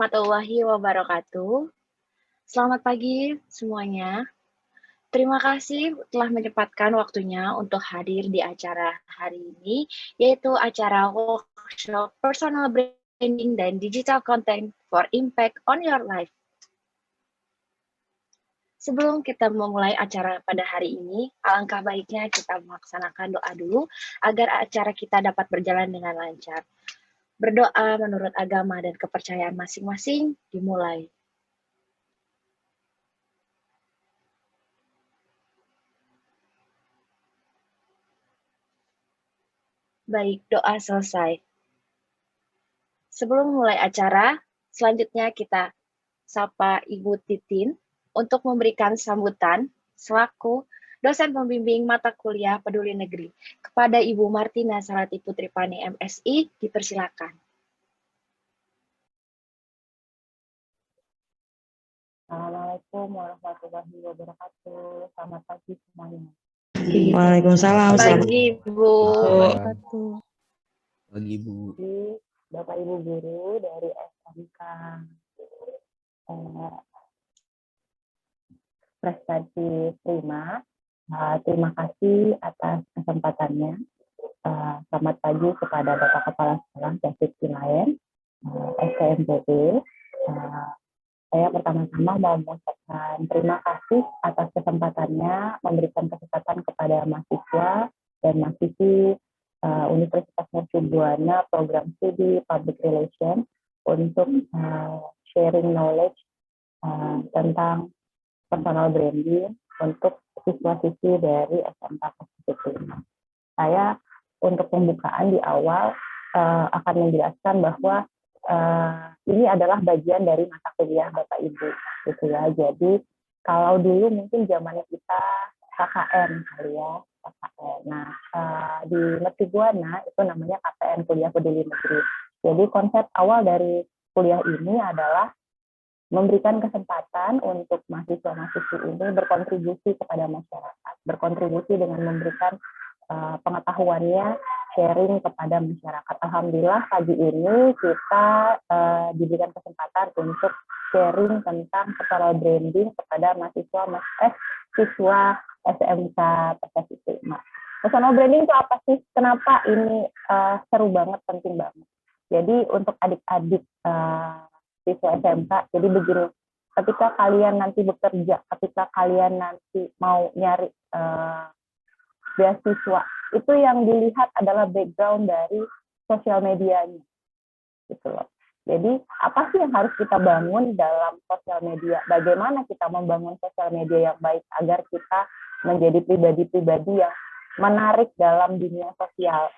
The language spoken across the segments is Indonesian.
Warahmatullahi wabarakatuh. Selamat pagi semuanya. Terima kasih telah menyempatkan waktunya untuk hadir di acara hari ini, yaitu acara workshop personal branding dan digital content for impact on your life. Sebelum kita memulai acara pada hari ini, alangkah baiknya kita melaksanakan doa dulu agar acara kita dapat berjalan dengan lancar. Berdoa menurut agama dan kepercayaan masing-masing dimulai. Baik, doa selesai. Sebelum mulai acara, selanjutnya kita sapa Ibu Titin untuk memberikan sambutan selaku dosen pembimbing mata kuliah Peduli Negeri. Kepada Ibu Martina Salati Putri Pani MSI, dipersilakan. Assalamualaikum warahmatullahi wabarakatuh. Selamat pagi semuanya. Waalaikumsalam. Pagi, Ibu. Pagi, Bu. Bapak Ibu guru dari SMK Prestasi Prima, terima kasih atas kesempatannya. Selamat pagi kepada Bapak Kepala Sekolah David Kinaen, SKMPB. Saya pertama-tama mau mengucapkan terima kasih atas kesempatannya memberikan kesempatan kepada mahasiswa dan mahasiswi Universitas Mercu Buana program studi Public Relations untuk sharing knowledge tentang personal branding untuk siswa-siswi dari SMK Prestasi. Saya untuk pembukaan di awal akan menjelaskan bahwa ini adalah bagian dari mata kuliah Bapak Ibu, gitu ya. Jadi kalau dulu mungkin zamannya kita KKN kali ya, KKN. Nah di Mercu Buana itu namanya KPN Kuliah Peduli Negeri. Jadi konsep awal dari kuliah ini adalah memberikan kesempatan untuk mahasiswa-mahasiswi ini berkontribusi kepada masyarakat, berkontribusi dengan memberikan pengetahuannya, sharing kepada masyarakat. Alhamdulillah pagi ini kita diberikan kesempatan untuk sharing tentang personal branding kepada siswa SMK Prestasi Prima. Personal branding itu apa sih? Kenapa ini seru banget, penting banget? Jadi untuk adik-adik siswa SMK, jadi begini, ketika kalian nanti bekerja, ketika kalian nanti mau nyari beasiswa, itu yang dilihat adalah background dari sosial medianya, gitu loh. Jadi apa sih yang harus kita bangun dalam sosial media? Bagaimana kita membangun sosial media yang baik agar kita menjadi pribadi-pribadi yang menarik dalam dunia sosial,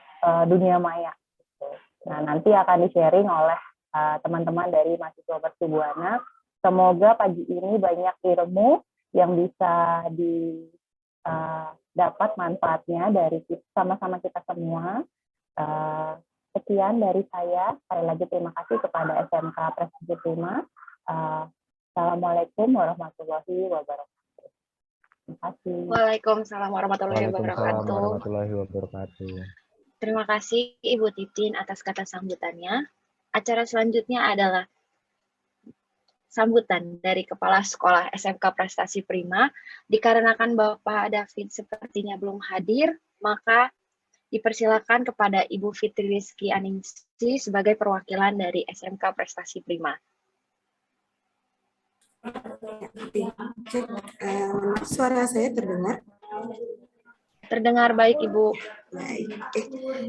dunia maya. Gitu. Nah nanti akan di-sharing oleh teman-teman dari mahasiswa Mercu Buana. Semoga pagi ini banyak ilmu yang bisa dapat manfaatnya dari sama-sama kita semua. Sekian dari saya. Sekali lagi terima kasih kepada SMK Prestasi Prima. Assalamualaikum warahmatullahi wabarakatuh. Terima kasih. Waalaikumsalam warahmatullahi warahmatullahi wabarakatuh. Terima kasih Ibu Titin atas kata sambutannya. Acara selanjutnya adalah sambutan dari Kepala Sekolah SMK Prestasi Prima. Dikarenakan Bapak David sepertinya belum hadir, maka dipersilakan kepada Ibu Fitri Rizky Aningsi sebagai perwakilan dari SMK Prestasi Prima. Suara saya terdengar? Terdengar baik, Ibu. Baik,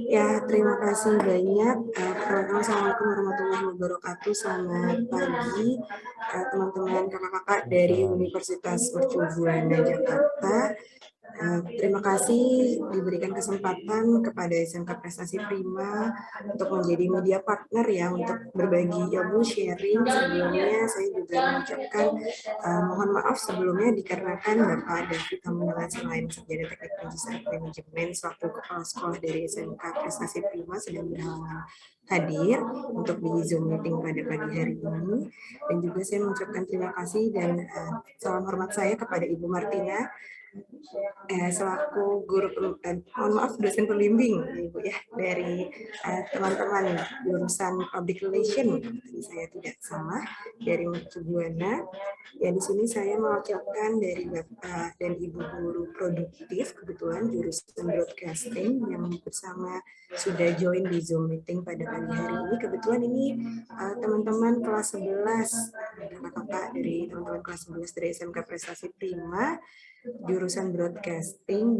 ya terima kasih banyak. Assalamualaikum warahmatullahi wabarakatuh. Selamat pagi teman-teman kakak-kakak dari Universitas Mercu Buana Jakarta. Terima kasih diberikan kesempatan kepada SMK Prestasi Prima untuk menjadi media partner ya untuk berbagi ilmu sharing. Sebelumnya saya juga mengucapkan mohon maaf sebelumnya dikarenakan Bapak David Tamunangan selain Sarjana Teknik Manajemen sewaktu kepala sekolah dari SMK Prestasi Prima sedang berhalangan hadir untuk di Zoom meeting pada pagi hari ini. Dan juga saya mengucapkan terima kasih dan salam hormat saya kepada Ibu Martina selaku mohon maaf dosen pembimbing Ibu ya dari teman-teman jurusan Public Relation, saya tidak salah, dari Mercu Buana. Ya, di sini saya mewakilkan dari Bapak dan Ibu guru produktif, kebetulan jurusan broadcasting yang bersama sudah join di Zoom meeting pada pagi hari ini. Kebetulan ini teman-teman kelas 11, kakak-kakak dari teman-teman kelas 11 dari SMK Prestasi Prima, jurusan broadcasting 1,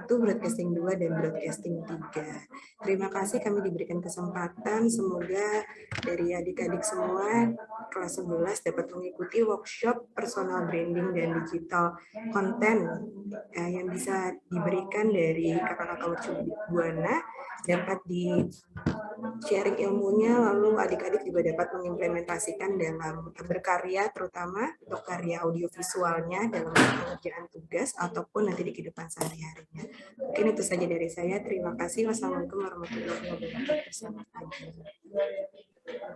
broadcasting 2, dan broadcasting 3. Terima kasih kami diberikan kesempatan, semoga dari adik-adik semua kelas 11 dapat mengikuti workshop personal branding dan digital content yang bisa diberikan dari kakak-kakak Mercu Buana, dapat di sharing ilmunya, lalu adik-adik juga dapat mengimplementasikan dalam berkarya, terutama untuk karya audiovisualnya dalam pengerjaan tugas ataupun nanti di kehidupan sehari-harinya. Mungkin itu saja dari saya. Terima kasih. Wassalamualaikum warahmatullahi wabarakatuh. Selamat pagi.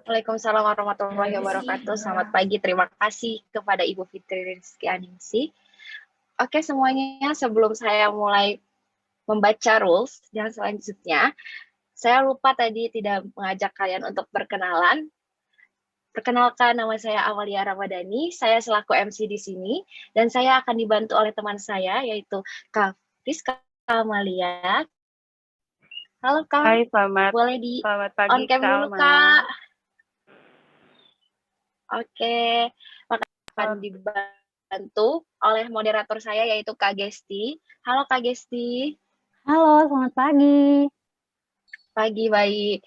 Waalaikumsalam warahmatullahi wabarakatuh. Selamat pagi. Terima kasih kepada Ibu Fitri Rizky Aningsi. Oke semuanya, sebelum saya mulai membaca rules yang selanjutnya, saya lupa tadi tidak mengajak kalian untuk berkenalan. Perkenalkan, nama saya Amalia Ramadhani, saya selaku MC di sini, dan saya akan dibantu oleh teman saya, yaitu Kak Rizka Amalia. Halo Kak. Hai, selamat pagi, on cam dulu Kak. Oke, maka akan dibantu oleh moderator saya, yaitu Kak Gesti. Halo Kak Gesti. Halo, selamat pagi. Pagi, baik.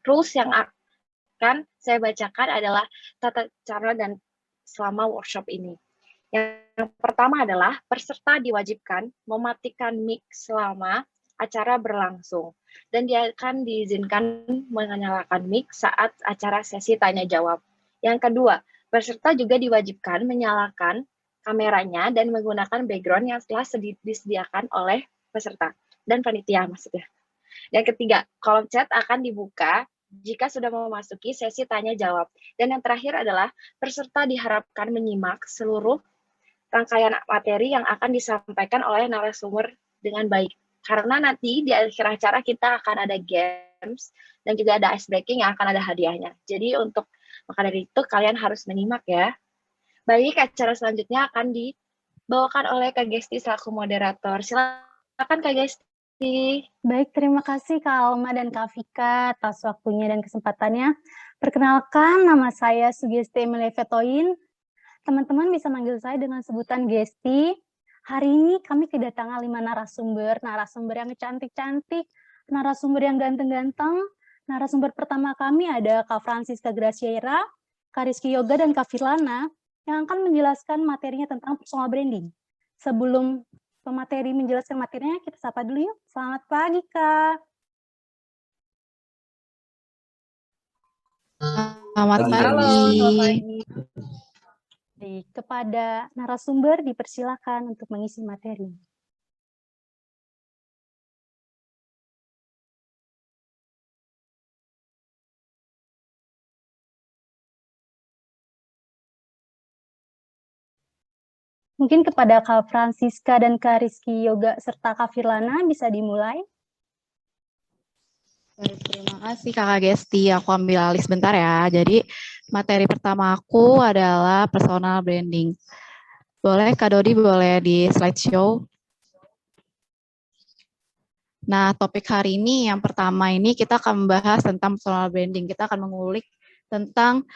Rules yang akan saya bacakan adalah tata cara dan selama workshop ini. Yang pertama adalah peserta diwajibkan mematikan mic selama acara berlangsung, dan dia akan diizinkan menyalakan mic saat acara sesi tanya jawab. Yang kedua, peserta juga diwajibkan menyalakan kameranya dan menggunakan background yang telah disediakan oleh peserta dan panitia maksudnya. Yang ketiga, kolom chat akan dibuka jika sudah memasuki sesi tanya jawab. Dan yang terakhir adalah peserta diharapkan menyimak seluruh rangkaian materi yang akan disampaikan oleh narasumber dengan baik. Karena nanti di akhir acara kita akan ada games dan juga ada ice breaking yang akan ada hadiahnya. Jadi untuk maka dari itu kalian harus menyimak ya. Baik, acara selanjutnya akan dibawakan oleh Kak Gesti selaku moderator. Silakan Kak Gesti. Baik, terima kasih Kak Alma dan Kak Vika atas waktunya dan kesempatannya. Perkenalkan, nama saya Sugesti Emilia Fetoin. Teman-teman bisa manggil saya dengan sebutan Gesti. Hari ini kami kedatangan 5 narasumber yang cantik-cantik, narasumber yang ganteng-ganteng. Narasumber pertama kami ada Kak Francisca Graciera, Kak Rizky Yoga, dan Kak Firlana yang akan menjelaskan materinya tentang personal branding. Sebelum pemateri menjelaskan materinya, kita sapa dulu yuk. Selamat pagi, Kak. Selamat pagi. Halo, selamat pagi. Kepada narasumber dipersilakan untuk mengisi materi. Mungkin kepada Kak Francisca dan Kak Rizky Yoga serta Kak Firlana bisa dimulai. Baik, terima kasih Kakak Gesti. Aku ambil alih sebentar ya. Jadi materi pertama aku adalah personal branding. Boleh Kak Dodi boleh di slideshow. Nah, topik hari ini yang pertama ini kita akan membahas tentang personal branding. Kita akan mengulik tentang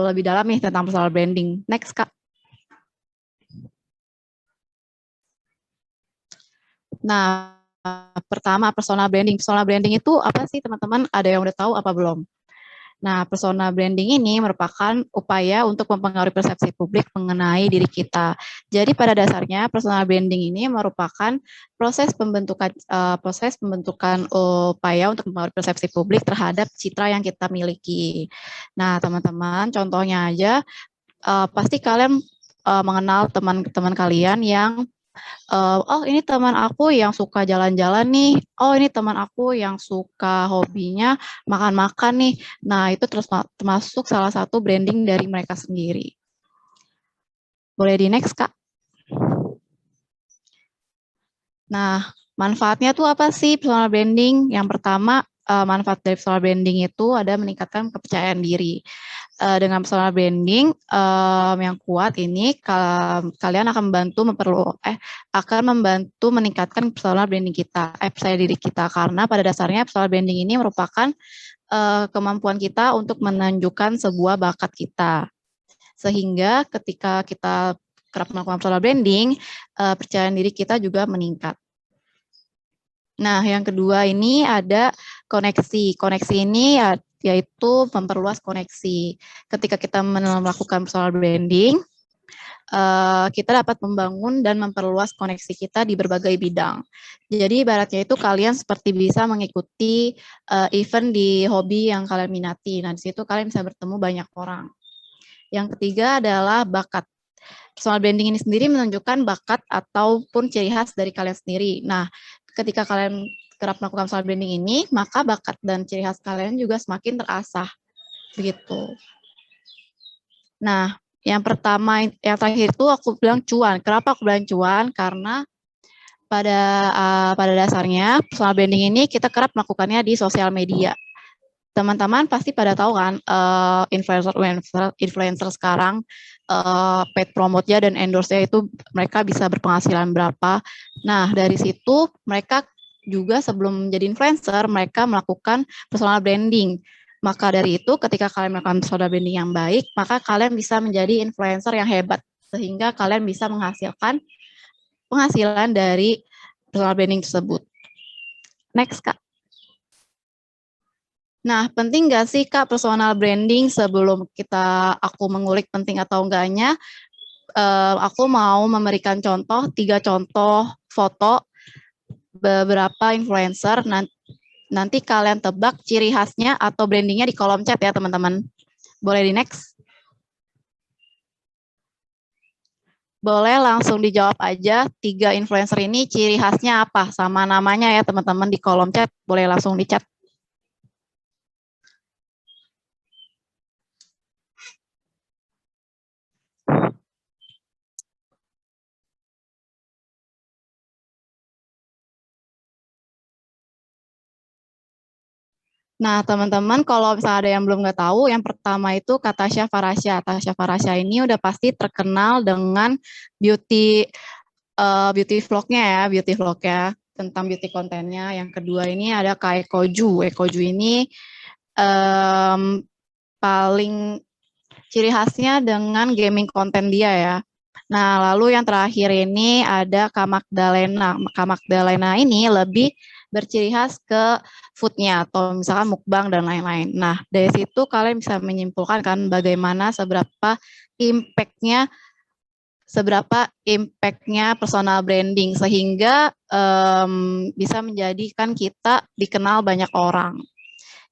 lebih dalam nih tentang personal branding. Next Kak. Nah, pertama personal branding. Personal branding itu apa sih teman-teman? Ada yang udah tahu apa belum? Nah, personal branding ini merupakan upaya untuk mempengaruhi persepsi publik mengenai diri kita. Jadi pada dasarnya personal branding ini merupakan proses pembentukan upaya untuk mempengaruhi persepsi publik terhadap citra yang kita miliki. Nah, teman-teman, contohnya aja pasti kalian mengenal teman-teman kalian yang Oh ini teman aku yang suka jalan-jalan nih, oh ini teman aku yang suka hobinya makan-makan nih. Nah itu terus termasuk salah satu branding dari mereka sendiri. Boleh di next Kak. Nah manfaatnya tuh apa sih personal branding? Yang pertama manfaat dari personal branding itu ada meningkatkan kepercayaan diri. Dengan personal branding yang kuat ini kalian akan membantu meningkatkan personal branding kita, percaya diri kita, karena pada dasarnya personal branding ini merupakan kemampuan kita untuk menunjukkan sebuah bakat kita, sehingga ketika kita kerap melakukan personal branding, percayaan diri kita juga meningkat. Nah, yang kedua ini ada koneksi. Koneksi ini yaitu memperluas koneksi. Ketika kita melakukan personal branding, kita dapat membangun dan memperluas koneksi kita di berbagai bidang. Jadi ibaratnya itu kalian seperti bisa mengikuti event di hobi yang kalian minati. Nah, di situ kalian bisa bertemu banyak orang. Yang ketiga adalah bakat. Personal branding ini sendiri menunjukkan bakat ataupun ciri khas dari kalian sendiri. Nah, ketika kalian kerap melakukan personal branding ini, maka bakat dan ciri khas kalian juga semakin terasah. Begitu. Nah, yang pertama, yang terakhir itu aku bilang cuan. Kenapa aku bilang cuan? Karena pada dasarnya personal branding ini kita kerap melakukannya di sosial media. Teman-teman pasti pada tahu kan influencer sekarang paid promote-nya dan endorse-nya itu mereka bisa berpenghasilan berapa. Nah, dari situ mereka juga sebelum menjadi influencer, mereka melakukan personal branding. Maka dari itu ketika kalian melakukan personal branding yang baik, maka kalian bisa menjadi influencer yang hebat sehingga kalian bisa menghasilkan penghasilan dari personal branding tersebut. Next, Kak. Nah, penting nggak sih Kak personal branding? Sebelum aku mengulik penting atau enggaknya, aku mau memberikan 3 contoh foto beberapa influencer. Nanti kalian tebak ciri khasnya atau brandingnya di kolom chat ya teman-teman. Boleh di next? Boleh langsung dijawab aja 3 influencer ini ciri khasnya apa? Sama namanya ya teman-teman di kolom chat. Boleh langsung di chat. Nah, teman-teman, kalau misalnya ada yang belum nggak tahu, yang pertama itu Katasha Farasya. Katasha Farasya ini udah pasti terkenal dengan beauty vlognya ya, beauty vlognya tentang beauty kontennya. Yang kedua ini ada Kak Ekoju. Ekoju ini paling ciri khasnya dengan gaming konten dia ya. Nah, lalu yang terakhir ini ada Kak Magdalena. Kak Magdalena ini lebih berciri khas ke foodnya atau misalkan mukbang dan lain-lain. Nah, dari situ kalian bisa menyimpulkan kan bagaimana seberapa impact-nya personal branding sehingga bisa menjadikan kita dikenal banyak orang.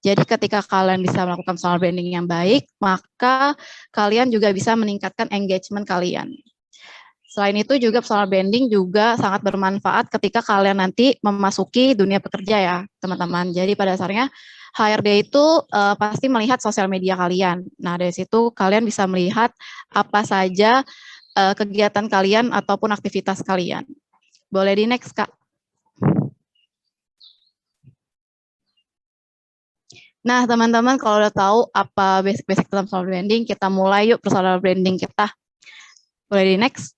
Jadi ketika kalian bisa melakukan personal branding yang baik, maka kalian juga bisa meningkatkan engagement kalian. Selain itu juga personal branding juga sangat bermanfaat ketika kalian nanti memasuki dunia pekerja ya, teman-teman. Jadi pada dasarnya HRD itu pasti melihat sosial media kalian. Nah, dari situ kalian bisa melihat apa saja kegiatan kalian ataupun aktivitas kalian. Boleh di next, Kak. Nah, teman-teman kalau udah tahu apa basic-basic tentang personal branding, kita mulai yuk personal branding kita. Boleh di next.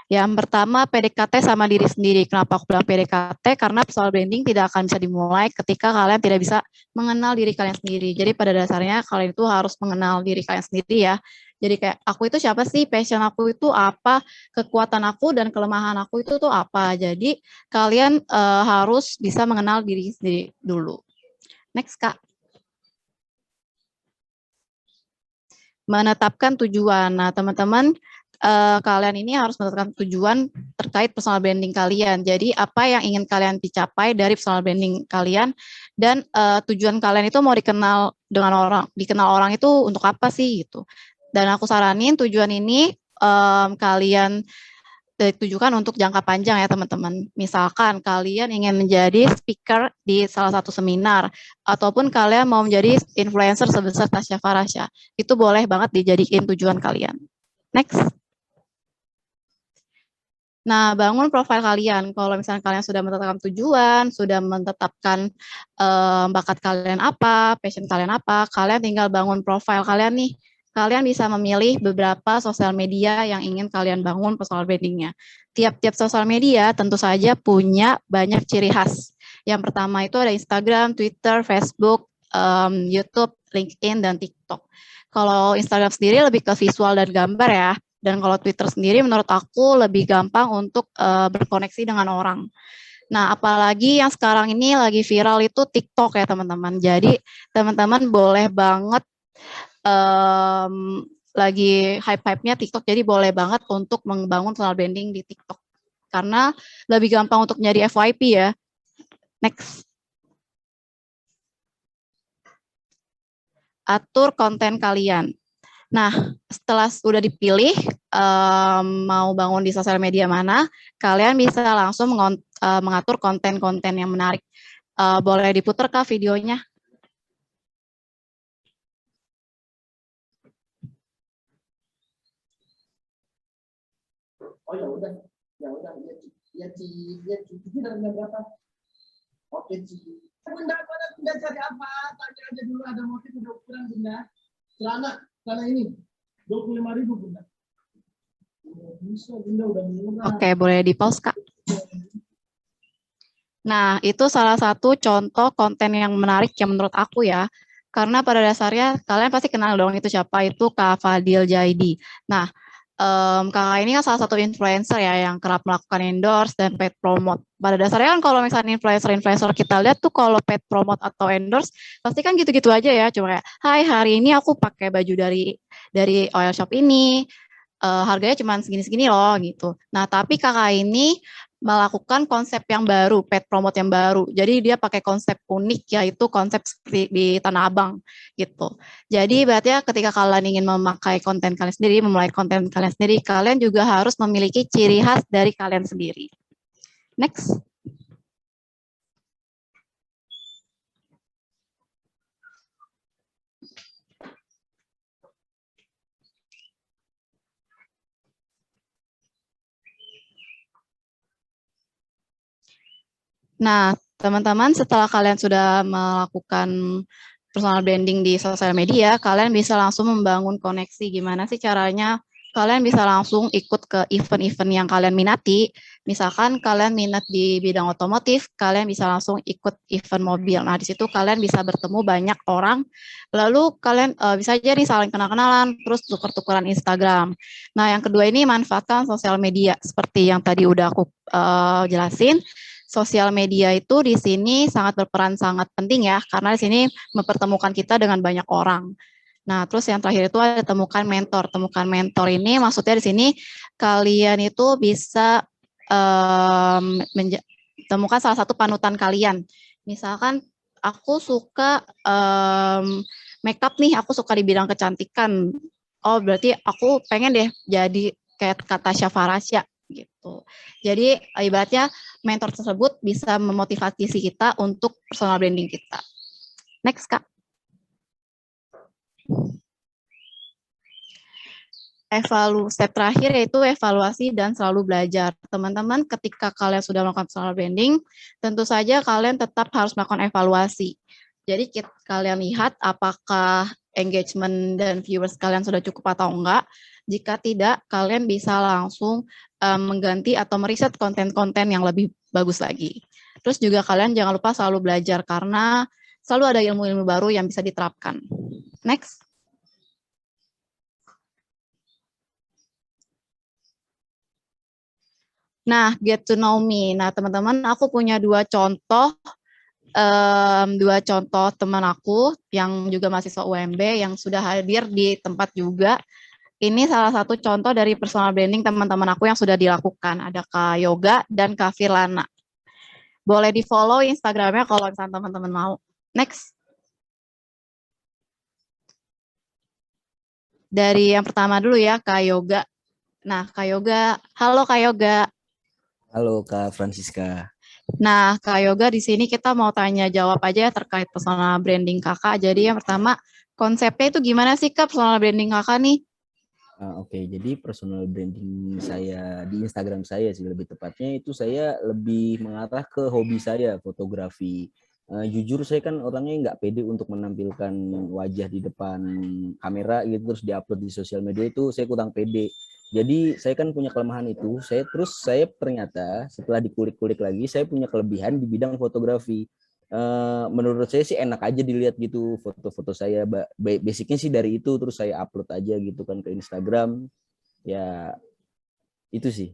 Yang pertama, PDKT sama diri sendiri. Kenapa aku bilang PDKT? Karena personal branding tidak akan bisa dimulai ketika kalian tidak bisa mengenal diri kalian sendiri. Jadi pada dasarnya kalian itu harus mengenal diri kalian sendiri ya. Jadi kayak aku itu siapa sih, passion aku itu apa, kekuatan aku dan kelemahan aku itu tuh apa. Jadi kalian harus bisa mengenal diri sendiri dulu. Next, Kak. Menetapkan tujuan. Nah, teman-teman, kalian ini harus menetapkan tujuan terkait personal branding kalian. Jadi apa yang ingin kalian dicapai dari personal branding kalian dan tujuan kalian itu mau dikenal orang itu untuk apa sih gitu. Dan aku saranin tujuan ini kalian ditujukan untuk jangka panjang ya teman-teman. Misalkan kalian ingin menjadi speaker di salah satu seminar, ataupun kalian mau menjadi influencer sebesar Tasya Farasya. Itu boleh banget dijadiin tujuan kalian. Next. Nah, bangun profil kalian. Kalau misalnya kalian sudah menetapkan tujuan, sudah menetapkan bakat kalian apa, passion kalian apa, kalian tinggal bangun profil kalian nih. Kalian bisa memilih beberapa sosial media yang ingin kalian bangun personal brandingnya. Tiap-tiap sosial media tentu saja punya banyak ciri khas. Yang pertama itu ada Instagram, Twitter, Facebook, YouTube, LinkedIn, dan TikTok. Kalau Instagram sendiri lebih ke visual dan gambar ya. Dan kalau Twitter sendiri menurut aku lebih gampang untuk berkoneksi dengan orang. Nah, apalagi yang sekarang ini lagi viral itu TikTok ya teman-teman. Jadi teman-teman boleh banget lagi hype-hype-nya TikTok, jadi boleh banget untuk membangun personal branding di TikTok. Karena lebih gampang untuk nyari FYP ya. Next. Atur konten kalian. Nah, setelah sudah dipilih mau bangun di sosial media mana, kalian bisa langsung mengatur konten-konten yang menarik. Boleh diputar kah videonya? Oh ya udah, ya Ci dari jam berapa? Oke Ci. Bunda cari apa? Tanya aja dulu, ada motif udah ukuran Bunda. Celana ini 25.000 Bunda. Bisa Bunda, udah murah. Oke, boleh di pause Kak. Nah, itu salah satu contoh konten yang menarik yang menurut aku ya. Karena pada dasarnya kalian pasti kenal dong itu siapa, itu Kak Fadil Jaidi. Nah, kakak ini kan salah satu influencer ya yang kerap melakukan endorse dan paid promote. Pada dasarnya kan kalau misalnya influencer kita lihat tuh kalau paid promote atau endorse pasti kan gitu-gitu aja ya, cuma kayak, hai hari ini aku pakai baju dari oil shop ini, harganya cuma segini-segini loh gitu. Nah tapi kakak ini melakukan konsep yang baru, paid promote yang baru. Jadi dia pakai konsep unik, yaitu konsep seperti di Tanah Abang gitu. Jadi berarti ya ketika kalian ingin memakai konten kalian sendiri, memulai konten kalian sendiri, kalian juga harus memiliki ciri khas dari kalian sendiri. Next. Nah, teman-teman, setelah kalian sudah melakukan personal branding di sosial media, kalian bisa langsung membangun koneksi. Gimana sih caranya? Kalian bisa langsung ikut ke event-event yang kalian minati. Misalkan kalian minat di bidang otomotif, kalian bisa langsung ikut event mobil. Nah, di situ kalian bisa bertemu banyak orang. Lalu kalian bisa jadi saling kenal-kenalan, terus tuker-tukeran Instagram. Nah, yang kedua ini manfaatkan sosial media. Seperti yang tadi udah aku jelasin. Sosial media itu di sini sangat berperan sangat penting ya, karena di sini mempertemukan kita dengan banyak orang. Nah, terus yang terakhir itu ada temukan mentor. Temukan mentor ini maksudnya di sini kalian itu bisa temukan salah satu panutan kalian. Misalkan aku suka makeup nih, aku suka di bidang kecantikan. Oh, berarti aku pengen deh jadi kayak Tasya Farasya gitu. Jadi ibaratnya mentor tersebut bisa memotivasi kita untuk personal branding kita. Next, Kak. Step terakhir yaitu evaluasi dan selalu belajar. Teman-teman, ketika kalian sudah melakukan personal branding, tentu saja kalian tetap harus melakukan evaluasi. Jadi kalian lihat apakah engagement dan viewers kalian sudah cukup atau enggak. Jika tidak, kalian bisa langsung mengganti atau meriset konten-konten yang lebih bagus lagi. Terus juga kalian jangan lupa selalu belajar karena selalu ada ilmu-ilmu baru yang bisa diterapkan. Next. Nah, get to know me. Nah, teman-teman, aku punya dua contoh teman aku yang juga mahasiswa UMB yang sudah hadir di tempat juga. Ini salah satu contoh dari personal branding teman-teman aku yang sudah dilakukan. Ada Kak Yoga dan Kak Firlana. Boleh di-follow Instagramnya kalau misalnya teman-teman mau. Next. Dari yang pertama dulu ya, Kak Yoga. Nah, Kak Yoga, halo Kak Yoga. Halo Kak Francisca. Nah, Kak Yoga, di sini kita mau tanya jawab aja ya terkait personal branding Kakak. Jadi yang pertama, konsepnya itu gimana sih Kak personal branding Kakak nih? Oke, jadi personal branding saya di Instagram saya sih lebih tepatnya itu saya lebih mengarah ke hobi saya, fotografi. Jujur saya kan orangnya nggak pede untuk menampilkan wajah di depan kamera gitu terus diupload di sosial media itu saya kurang pede. Jadi saya kan punya kelemahan itu. Saya ternyata setelah dikulik-kulik lagi saya punya kelebihan di bidang fotografi. Menurut saya sih enak aja dilihat gitu foto-foto saya, basicnya sih dari itu, terus saya upload aja gitu kan ke Instagram ya, itu sih.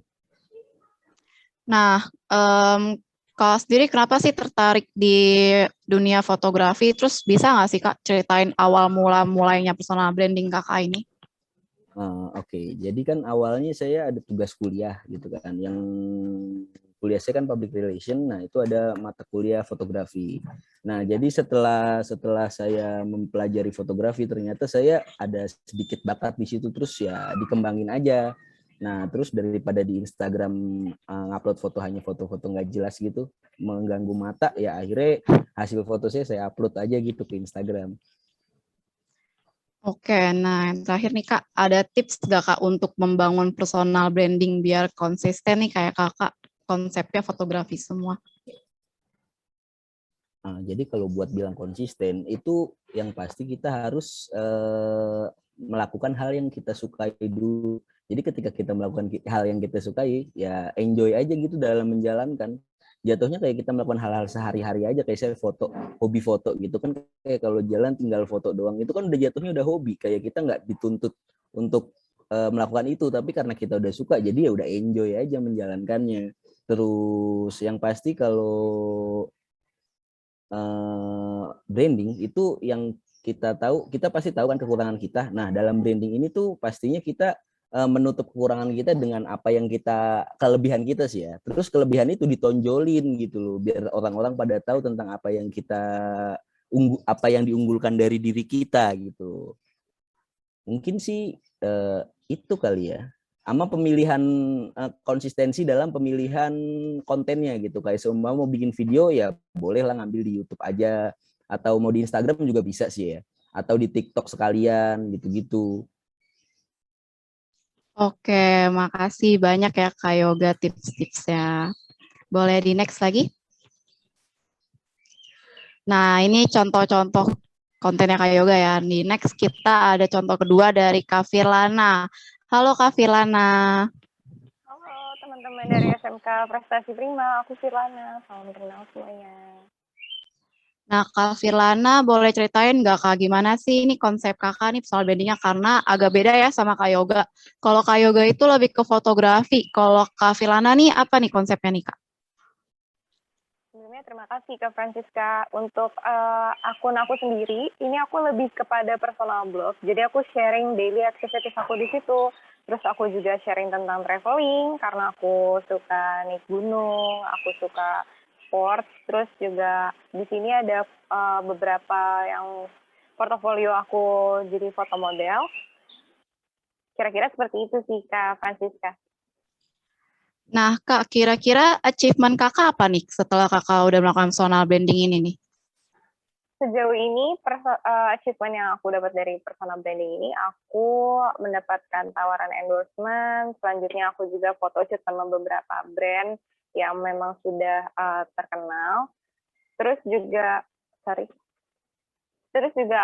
Nah, Kak sendiri kenapa sih tertarik di dunia fotografi? Terus bisa nggak sih Kak ceritain awal mulainya personal branding Kakak ini? Oke, jadi kan awalnya saya ada tugas kuliah gitu kan, yang kuliah saya kan public relation, nah itu ada mata kuliah fotografi. Nah jadi setelah saya mempelajari fotografi ternyata saya ada sedikit bakat di situ, terus ya dikembangin aja. Nah terus daripada di Instagram ngupload foto hanya foto-foto nggak jelas gitu, mengganggu mata, ya akhirnya hasil foto saya upload aja gitu ke Instagram. Oke, nah yang terakhir nih Kak, ada tips nggak Kak untuk membangun personal branding biar konsisten nih kayak Kakak, konsepnya fotografi semua? Jadi kalau buat bilang konsisten, itu yang pasti kita harus melakukan hal yang kita sukai dulu. Jadi ketika kita melakukan hal yang kita sukai, ya enjoy aja gitu dalam menjalankan. Jatuhnya kayak kita melakukan hal-hal sehari-hari aja, kayak saya foto, hobi foto gitu kan, kayak kalau jalan tinggal foto doang, itu kan udah jatuhnya udah hobi, kayak kita nggak dituntut untuk melakukan itu, tapi karena kita udah suka, jadi ya udah enjoy aja menjalankannya. Terus yang pasti kalau branding itu yang kita tahu, kita pasti tahu kan kekurangan kita. Nah, dalam branding ini tuh pastinya kita menutup kekurangan kita dengan apa yang kita, kelebihan kita sih ya. Terus kelebihan itu ditonjolin gitu loh, biar orang-orang pada tahu tentang apa yang kita apa yang diunggulkan dari diri kita gitu. Mungkin sih itu kali ya. Sama pemilihan konsistensi dalam pemilihan kontennya gitu. Kayak semua mau bikin video ya bolehlah ngambil di YouTube aja, atau mau di Instagram juga bisa sih ya, atau di TikTok sekalian gitu-gitu. Oke, makasih banyak ya Kak Yoga tips-tipsnya. Boleh di next lagi? Nah, ini contoh-contoh kontennya Kak Yoga ya. Di next kita ada contoh kedua dari Kak Firlana. Halo Kak Firlana. Halo teman-teman dari SMK Prestasi Prima, aku Firlana. Salam kenal semuanya. Nah, Kak Firlana boleh ceritain nggak Kak gimana sih ini konsep Kakak nih personal brandingnya, karena agak beda ya sama Kak Yoga. Kalau Kak Yoga itu lebih ke fotografi. Kalau Kak Firlana nih apa nih konsepnya nih Kak? Sebelumnya terima kasih Kak Francisca. Untuk akun aku sendiri, ini aku lebih kepada personal blog. Jadi aku sharing daily activities aku di situ. Terus aku juga sharing tentang traveling, karena aku suka naik gunung, aku suka sport. Terus juga di sini ada beberapa yang portofolio aku jadi foto model. Kira-kira seperti itu sih Kak Francisca. Nah, Kak, kira-kira achievement Kakak apa nih setelah Kakak udah melakukan personal branding ini nih? Sejauh ini, achievement yang aku dapat dari personal branding ini, aku mendapatkan tawaran endorsement. Selanjutnya aku juga photoshoot sama beberapa brand yang memang sudah terkenal. Terus juga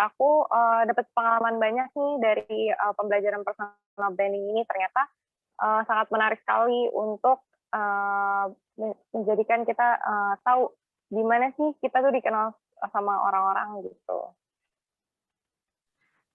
aku dapat pengalaman banyak nih dari pembelajaran personal branding ini. Ternyata sangat menarik sekali untuk menjadikan kita tahu gimana sih kita tuh dikenal sama orang-orang gitu.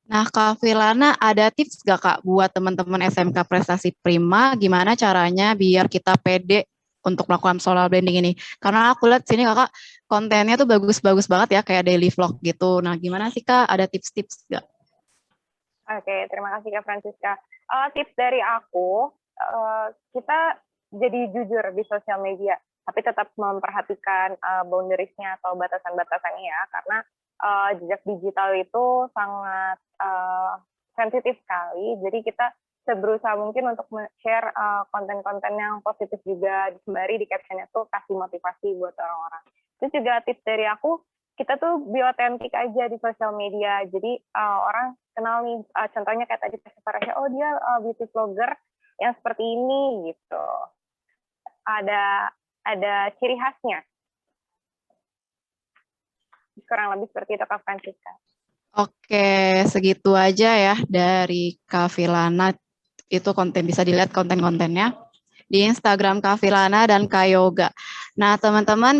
Nah, Kak Firlana ada tips gak Kak buat teman-teman SMK Prestasi Prima gimana caranya biar kita pede untuk melakukan personal branding ini? Karena aku lihat sini Kakak kontennya tuh bagus-bagus banget ya, kayak daily vlog gitu. Nah, gimana sih Kak? Ada tips-tips gak? Oke, terima kasih Kak Francisca. Tips dari aku, kita jadi jujur di sosial media, tapi tetap memperhatikan boundaries-nya atau batasan-batasannya ya, karena jejak digital itu sangat sensitif sekali. Jadi kita seberusaha mungkin untuk share konten-konten yang positif juga, sembari di captionnya tuh kasih motivasi buat orang-orang. Terus juga tips dari aku, kita tuh be authentic aja di sosial media. Jadi orang kenal nih, contohnya kayak tadi Farasya, oh dia beauty vlogger yang seperti ini gitu. Ada ciri khasnya. Kurang lebih seperti itu Kak Francisca. Oke, segitu aja ya dari Kak Filana. Itu konten, bisa dilihat konten-kontennya di Instagram Kak Filana dan Kak Yoga. Nah, teman-teman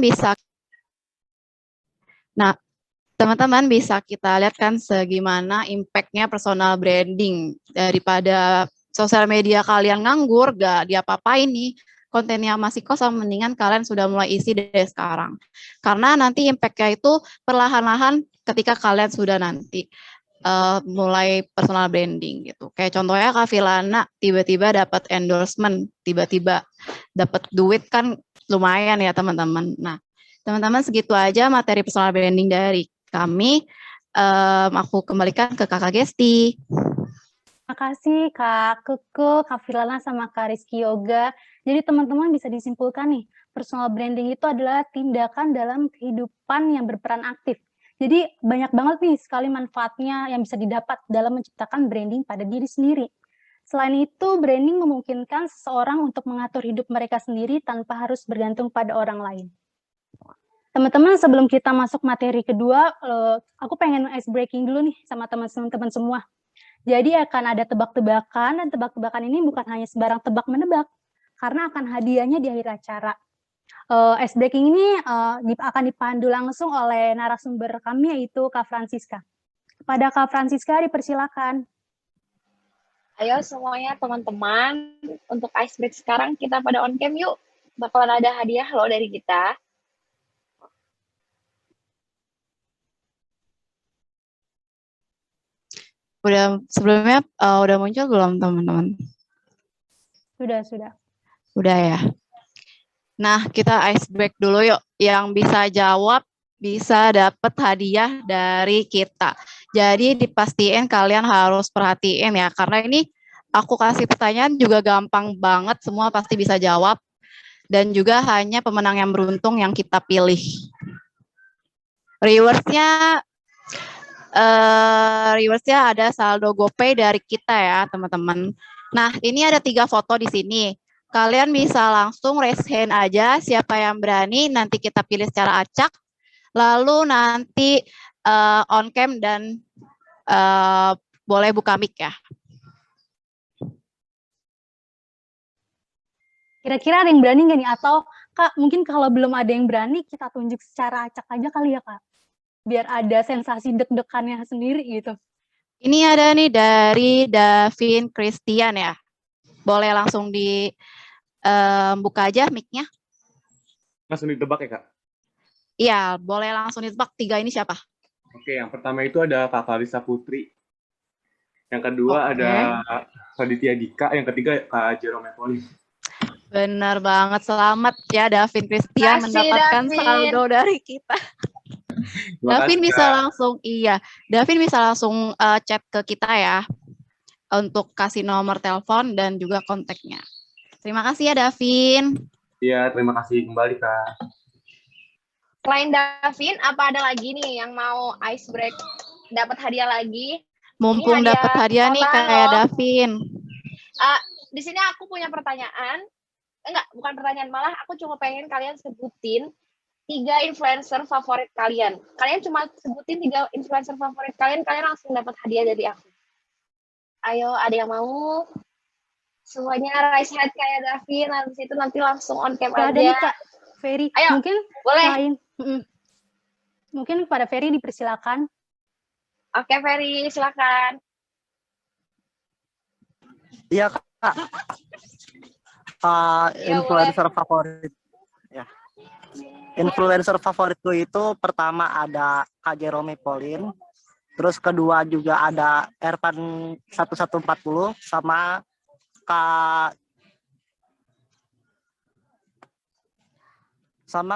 bisa kita lihat kan segimana impact-nya personal branding. Daripada sosial media kalian nganggur, gak diapa-apain nih, kontennya masih kosong, mendingan kalian sudah mulai isi dari sekarang. Karena nanti impact-nya itu perlahan-lahan ketika kalian sudah nanti mulai personal branding gitu. Kayak contohnya Kak Filana tiba-tiba dapat endorsement, tiba-tiba dapat duit kan lumayan ya teman-teman. Nah, teman-teman segitu aja materi personal branding dari kami. Aku kembalikan ke Kakak Gesti. Terima kasih Kak Keke, Kak Filana, sama Kak Rizky Yoga. Jadi teman-teman bisa disimpulkan nih, personal branding itu adalah tindakan dalam kehidupan yang berperan aktif. Jadi banyak banget nih sekali manfaatnya yang bisa didapat dalam menciptakan branding pada diri sendiri. Selain itu, branding memungkinkan seseorang untuk mengatur hidup mereka sendiri tanpa harus bergantung pada orang lain. Teman-teman, sebelum kita masuk materi kedua, aku pengen ice breaking dulu nih sama teman-teman semua. Jadi akan ada tebak-tebakan, dan tebak-tebakan ini bukan hanya sembarang tebak-menebak, karena akan hadiahnya di akhir acara. Ice breaking ini akan dipandu langsung oleh narasumber kami, yaitu Kak Francisca. Kepada Kak Francisca, dipersilakan. Ayo semuanya teman-teman, untuk ice break sekarang kita pada on cam yuk. Bakalan ada hadiah loh dari kita. Sebelumnya udah muncul belum teman-teman? Sudah. Udah ya. Nah, kita ice break dulu yuk. Yang bisa jawab bisa dapat hadiah dari kita. Jadi dipastiin kalian harus perhatiin ya, karena ini aku kasih pertanyaan juga gampang banget, semua pasti bisa jawab. Dan juga hanya pemenang yang beruntung yang kita pilih. Rewards-nya ada saldo GoPay dari kita ya, teman-teman. Nah, ini ada 3 foto di sini. Kalian bisa langsung raise hand aja, siapa yang berani, nanti kita pilih secara acak. Lalu nanti on cam dan boleh buka mic ya. Kira-kira ada yang berani nggak nih? Atau Kak, mungkin kalau belum ada yang berani, kita tunjuk secara acak aja kali ya Kak? Biar ada sensasi deg-degannya sendiri gitu. Ini ada nih dari Davin Christian ya. Boleh langsung dibuka aja mic-nya. Langsung ditebak ya Kak? Iya, boleh langsung ditebak. 3 ini siapa? Oke, yang pertama itu ada Kak Kalisa Putri. Yang kedua ada Raditya Dika. Yang ketiga Kak Jerome Poli. Benar banget, selamat ya Davin Christian mendapatkan saldo dari kita. Davin bisa langsung, Davin bisa langsung chat ke kita ya untuk kasih nomor telepon dan juga kontaknya. Terima kasih ya Davin. Iya, terima kasih kembali Kak. Selain Davin, apa ada lagi nih yang mau ice break dapat hadiah lagi? Mumpung dapat hadiah nih kayak Davin. Di sini aku punya pertanyaan. Enggak, bukan pertanyaan, malah aku cuma pengen kalian sebutin 3 influencer favorit kalian. Kalian cuma sebutin 3 influencer favorit kalian langsung dapat hadiah dari aku. Ayo, ada yang mau? Semuanya raise hand kayak Davin, habis itu nanti langsung on cam aja. Ada nih Kak Ferry. Ayo, mungkin boleh. Mungkin kepada Ferry dipersilakan. Oke Ferry, silakan. Iya Kak. Influencer favorit. Ya. Influencer favoritku itu pertama ada Kak Jerome Pauline, terus kedua juga ada Ervan 1140 sama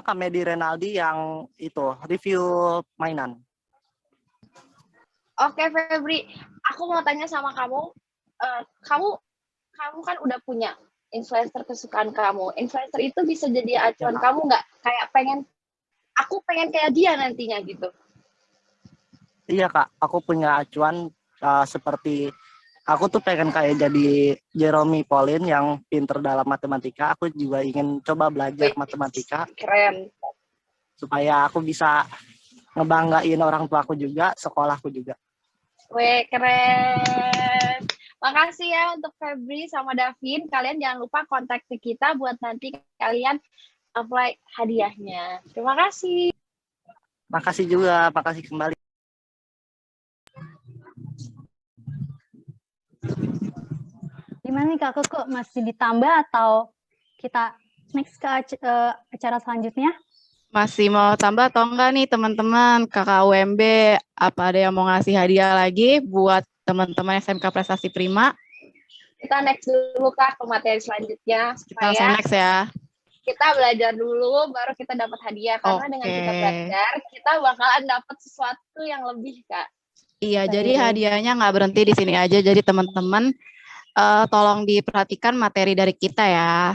Kak Medi Renaldi yang itu review mainan. Oke Febri, aku aku mau tanya sama kamu, kamu kan udah punya influencer kesukaan kamu. Influencer itu bisa jadi acuan kamu nggak? Kayak aku pengen kayak dia nantinya gitu. Iya Kak, aku punya acuan seperti aku tuh pengen kayak jadi Jeremy Pauline yang pinter dalam matematika. Aku juga ingin coba belajar matematika. Keren. Supaya aku bisa ngebanggain orang tua aku juga, sekolahku juga. Weh, keren. Makasih ya untuk Febri sama Davin. Kalian jangan lupa kontak ke kita buat nanti kalian apply hadiahnya. Terima kasih. Makasih juga, makasih kembali. Gimana nih Kak Koko, masih ditambah atau kita next ke acara selanjutnya? Masih mau tambah atau enggak nih teman-teman kakak UMB? Apa ada yang mau ngasih hadiah lagi buat teman-teman SMK Prestasi Prima? Kita next dulu Kak ke materi selanjutnya. Kita langsung next ya. Kita belajar dulu, baru kita dapat hadiah. Karena dengan kita belajar, kita bakalan dapat sesuatu yang lebih Kak. Iya, jadi hadiahnya nggak berhenti di sini aja. Jadi teman-teman tolong diperhatikan materi dari kita ya.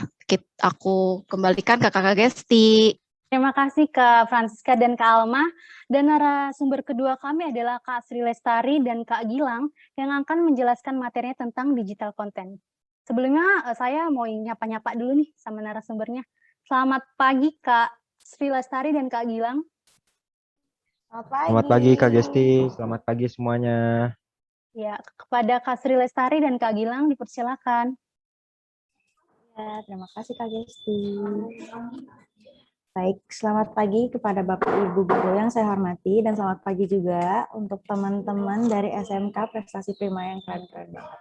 Aku kembalikan ke Kakak Gesti. Terima kasih Kak Francisca dan Kak Alma. Dan narasumber kedua kami adalah Kak Sri Lestari dan Kak Gilang yang akan menjelaskan materinya tentang digital content. Sebelumnya saya mau nyapa-nyapa dulu nih sama narasumbernya. Selamat pagi Kak Sri Lestari dan Kak Gilang. Selamat pagi Kak Gesti, selamat pagi semuanya. Ya, kepada Kak Sri Lestari dan Kak Gilang dipersilakan. Ya, terima kasih Kak Gesti. Baik, selamat pagi kepada Bapak Ibu Guru yang saya hormati dan selamat pagi juga untuk teman-teman dari SMK Prestasi Prima yang keren-keren banget.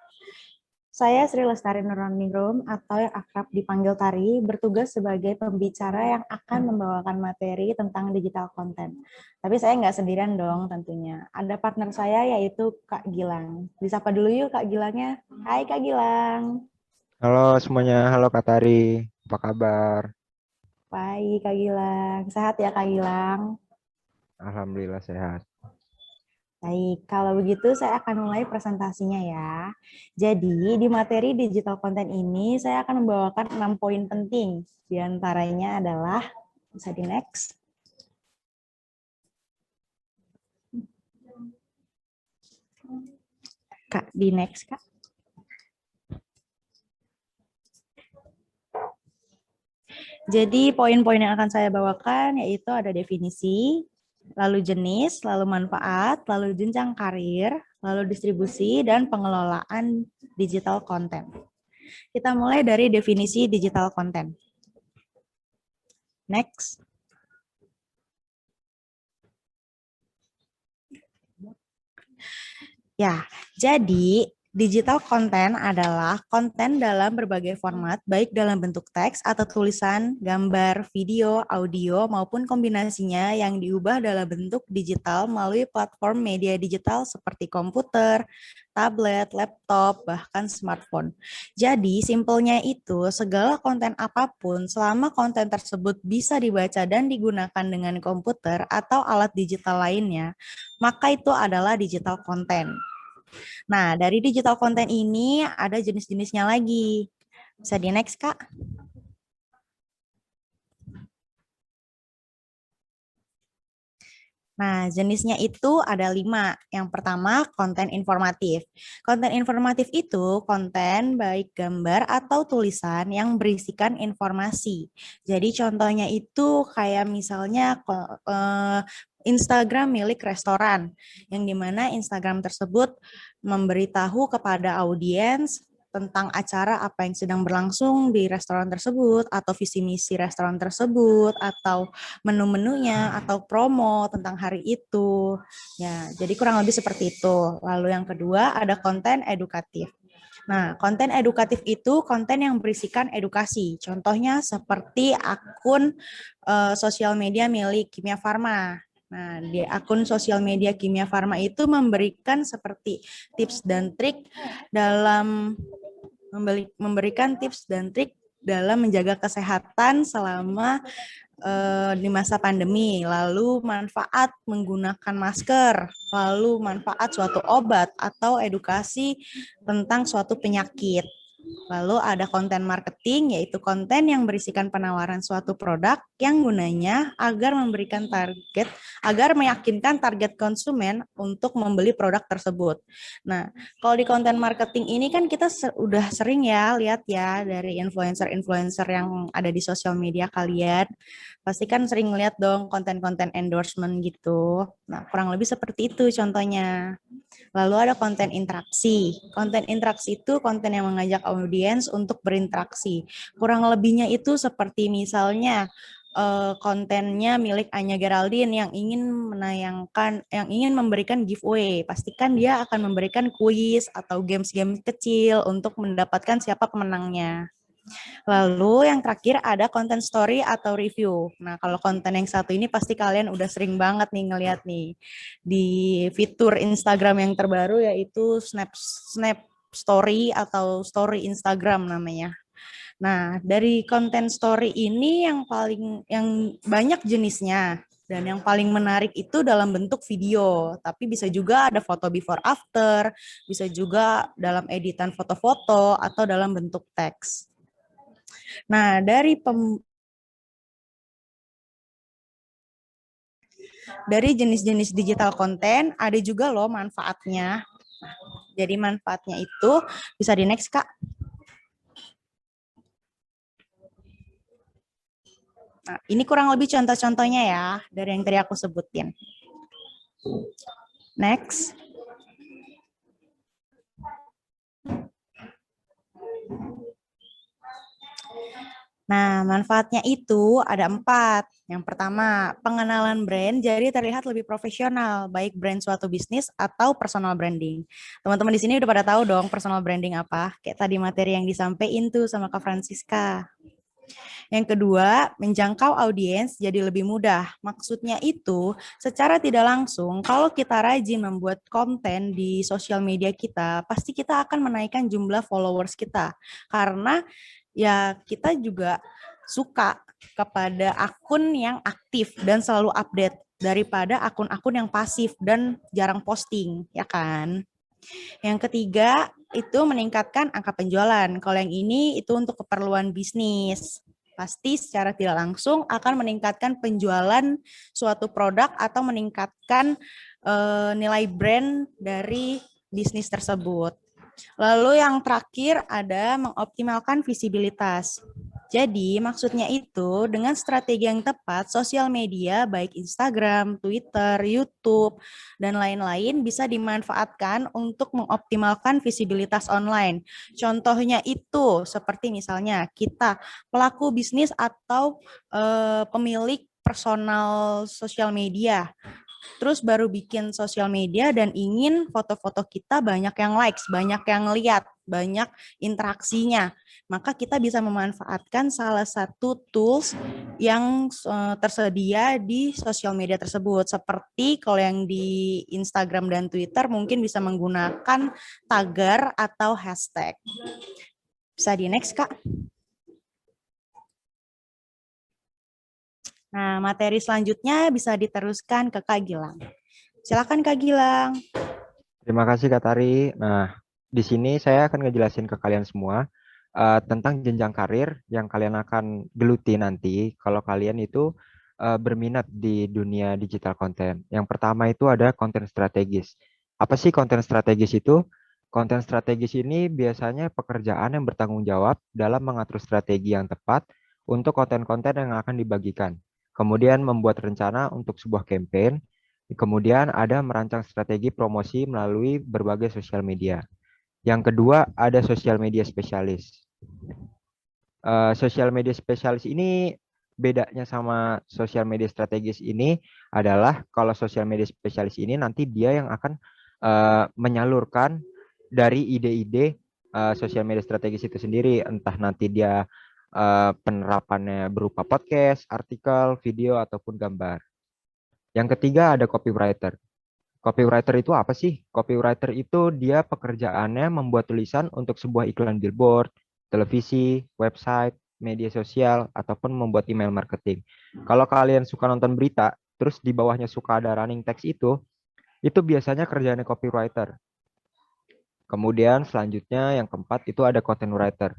Saya Sri Lestari Nurraningrum atau yang akrab dipanggil Tari, bertugas sebagai pembicara yang akan membawakan materi tentang digital content. Tapi saya nggak sendirian dong tentunya. Ada partner saya yaitu Kak Gilang. Disapa dulu yuk Kak Gilangnya. Hai Kak Gilang. Halo semuanya, halo Kak Tari, apa kabar? Baik Kak Gilang, sehat ya Kak Gilang? Alhamdulillah sehat. Baik, kalau begitu saya akan mulai presentasinya ya. Jadi di materi digital content ini saya akan membawakan 6 poin penting. Di antaranya adalah, bisa di next. Kak, di next Kak. Jadi poin-poin yang akan saya bawakan yaitu ada definisi, lalu jenis, lalu manfaat, lalu jenjang karir, lalu distribusi, dan pengelolaan digital content. Kita mulai dari definisi digital content. Next. Ya, jadi digital content adalah konten dalam berbagai format, baik dalam bentuk teks atau tulisan, gambar, video, audio, maupun kombinasinya yang diubah dalam bentuk digital melalui platform media digital seperti komputer, tablet, laptop, bahkan smartphone. Jadi, simpelnya itu, segala konten apapun selama konten tersebut bisa dibaca dan digunakan dengan komputer atau alat digital lainnya, maka itu adalah digital content. Nah, dari digital content ini ada jenis-jenisnya lagi. Bisa di next, Kak. Nah, jenisnya itu ada 5. Yang pertama, konten informatif. Konten informatif itu konten baik gambar atau tulisan yang berisikan informasi. Jadi contohnya itu kayak misalnya Instagram milik restoran, yang dimana Instagram tersebut memberitahu kepada audiens tentang acara apa yang sedang berlangsung di restoran tersebut, atau visi misi restoran tersebut, atau menu-menunya, atau promo tentang hari itu. Ya, jadi kurang lebih seperti itu. Lalu yang kedua ada konten edukatif. Nah, konten edukatif itu konten yang berisikan edukasi. Contohnya seperti akun sosial media milik Kimia Farma. Nah, di akun sosial media Kimia Farma itu memberikan seperti tips dan trik dalam memberikan tips dan trik dalam menjaga kesehatan selama di masa pandemi, lalu manfaat menggunakan masker, lalu manfaat suatu obat atau edukasi tentang suatu penyakit. Lalu ada konten marketing, yaitu konten yang berisikan penawaran suatu produk yang gunanya agar meyakinkan target konsumen untuk membeli produk tersebut. Nah, kalau di konten marketing ini kan kita udah sering ya lihat ya dari influencer-influencer yang ada di sosial media kalian. Pasti kan sering lihat dong konten-konten endorsement gitu. Nah, kurang lebih seperti itu contohnya. Lalu ada konten interaksi. Konten interaksi itu konten yang mengajak audiens untuk berinteraksi. Kurang lebihnya itu seperti misalnya kontennya milik Anya Geraldine yang ingin memberikan giveaway. Pastikan dia akan memberikan kuis atau games-games kecil untuk mendapatkan siapa pemenangnya. Lalu yang terakhir ada konten story atau review. Nah, kalau konten yang satu ini pasti kalian udah sering banget nih ngeliat nih di fitur Instagram yang terbaru, yaitu Snap Story atau Story Instagram namanya. Nah, dari konten story ini yang banyak jenisnya. Dan yang paling menarik itu dalam bentuk video, tapi bisa juga ada foto before after, bisa juga dalam editan foto-foto atau dalam bentuk teks. Nah, dari jenis-jenis digital konten ada juga loh manfaatnya. Jadi manfaatnya itu bisa di next, Kak. Nah, ini kurang lebih contoh-contohnya ya dari yang tadi aku sebutin. Next. Nah, manfaatnya itu ada 4. Yang pertama, pengenalan brand jadi terlihat lebih profesional, baik brand suatu bisnis atau personal branding. Teman-teman di sini udah pada tahu dong personal branding apa? Kayak tadi materi yang disampaikan tuh sama Kak Francisca. Yang kedua, menjangkau audiens jadi lebih mudah. Maksudnya itu, secara tidak langsung, kalau kita rajin membuat konten di sosial media kita, pasti kita akan menaikkan jumlah followers kita. Karena ya kita juga suka kepada akun yang aktif dan selalu update daripada akun-akun yang pasif dan jarang posting, ya kan? Yang ketiga, itu meningkatkan angka penjualan. Kalau yang ini itu untuk keperluan bisnis. Pasti secara tidak langsung akan meningkatkan penjualan suatu produk atau meningkatkan nilai brand dari bisnis tersebut. Lalu yang terakhir ada mengoptimalkan visibilitas. Jadi maksudnya itu dengan strategi yang tepat, sosial media baik Instagram, Twitter, YouTube, dan lain-lain bisa dimanfaatkan untuk mengoptimalkan visibilitas online. Contohnya itu seperti misalnya kita pelaku bisnis atau pemilik personal sosial media. Terus baru bikin sosial media dan ingin foto-foto kita banyak yang likes, banyak yang lihat, banyak interaksinya. Maka kita bisa memanfaatkan salah satu tools yang tersedia di sosial media tersebut. Seperti kalau yang di Instagram dan Twitter mungkin bisa menggunakan tagar atau hashtag. Bisa di next, Kak. Nah, materi selanjutnya bisa diteruskan ke Kak Gilang. Silakan Kak Gilang. Terima kasih Kak Tari. Nah, di sini saya akan ngejelasin ke kalian semua tentang jenjang karir yang kalian akan geluti nanti kalau kalian itu berminat di dunia digital content. Yang pertama itu ada konten strategis. Apa sih konten strategis itu? Konten strategis ini biasanya pekerjaan yang bertanggung jawab dalam mengatur strategi yang tepat untuk konten-konten yang akan dibagikan. Kemudian membuat rencana untuk sebuah campaign. Kemudian ada merancang strategi promosi melalui berbagai sosial media. Yang kedua ada sosial media spesialis. Sosial media spesialis ini bedanya sama sosial media strategis ini adalah kalau sosial media spesialis ini nanti dia yang akan menyalurkan dari ide-ide sosial media strategis itu sendiri, entah nanti dia penerapannya berupa podcast, artikel, video, ataupun gambar. Yang ketiga ada copywriter. Copywriter itu apa sih? Copywriter itu dia pekerjaannya membuat tulisan untuk sebuah iklan billboard, televisi, website, media sosial, ataupun membuat email marketing. Kalau kalian suka nonton berita, terus di bawahnya suka ada running text itu biasanya kerjaannya copywriter. Kemudian selanjutnya yang keempat itu ada content writer.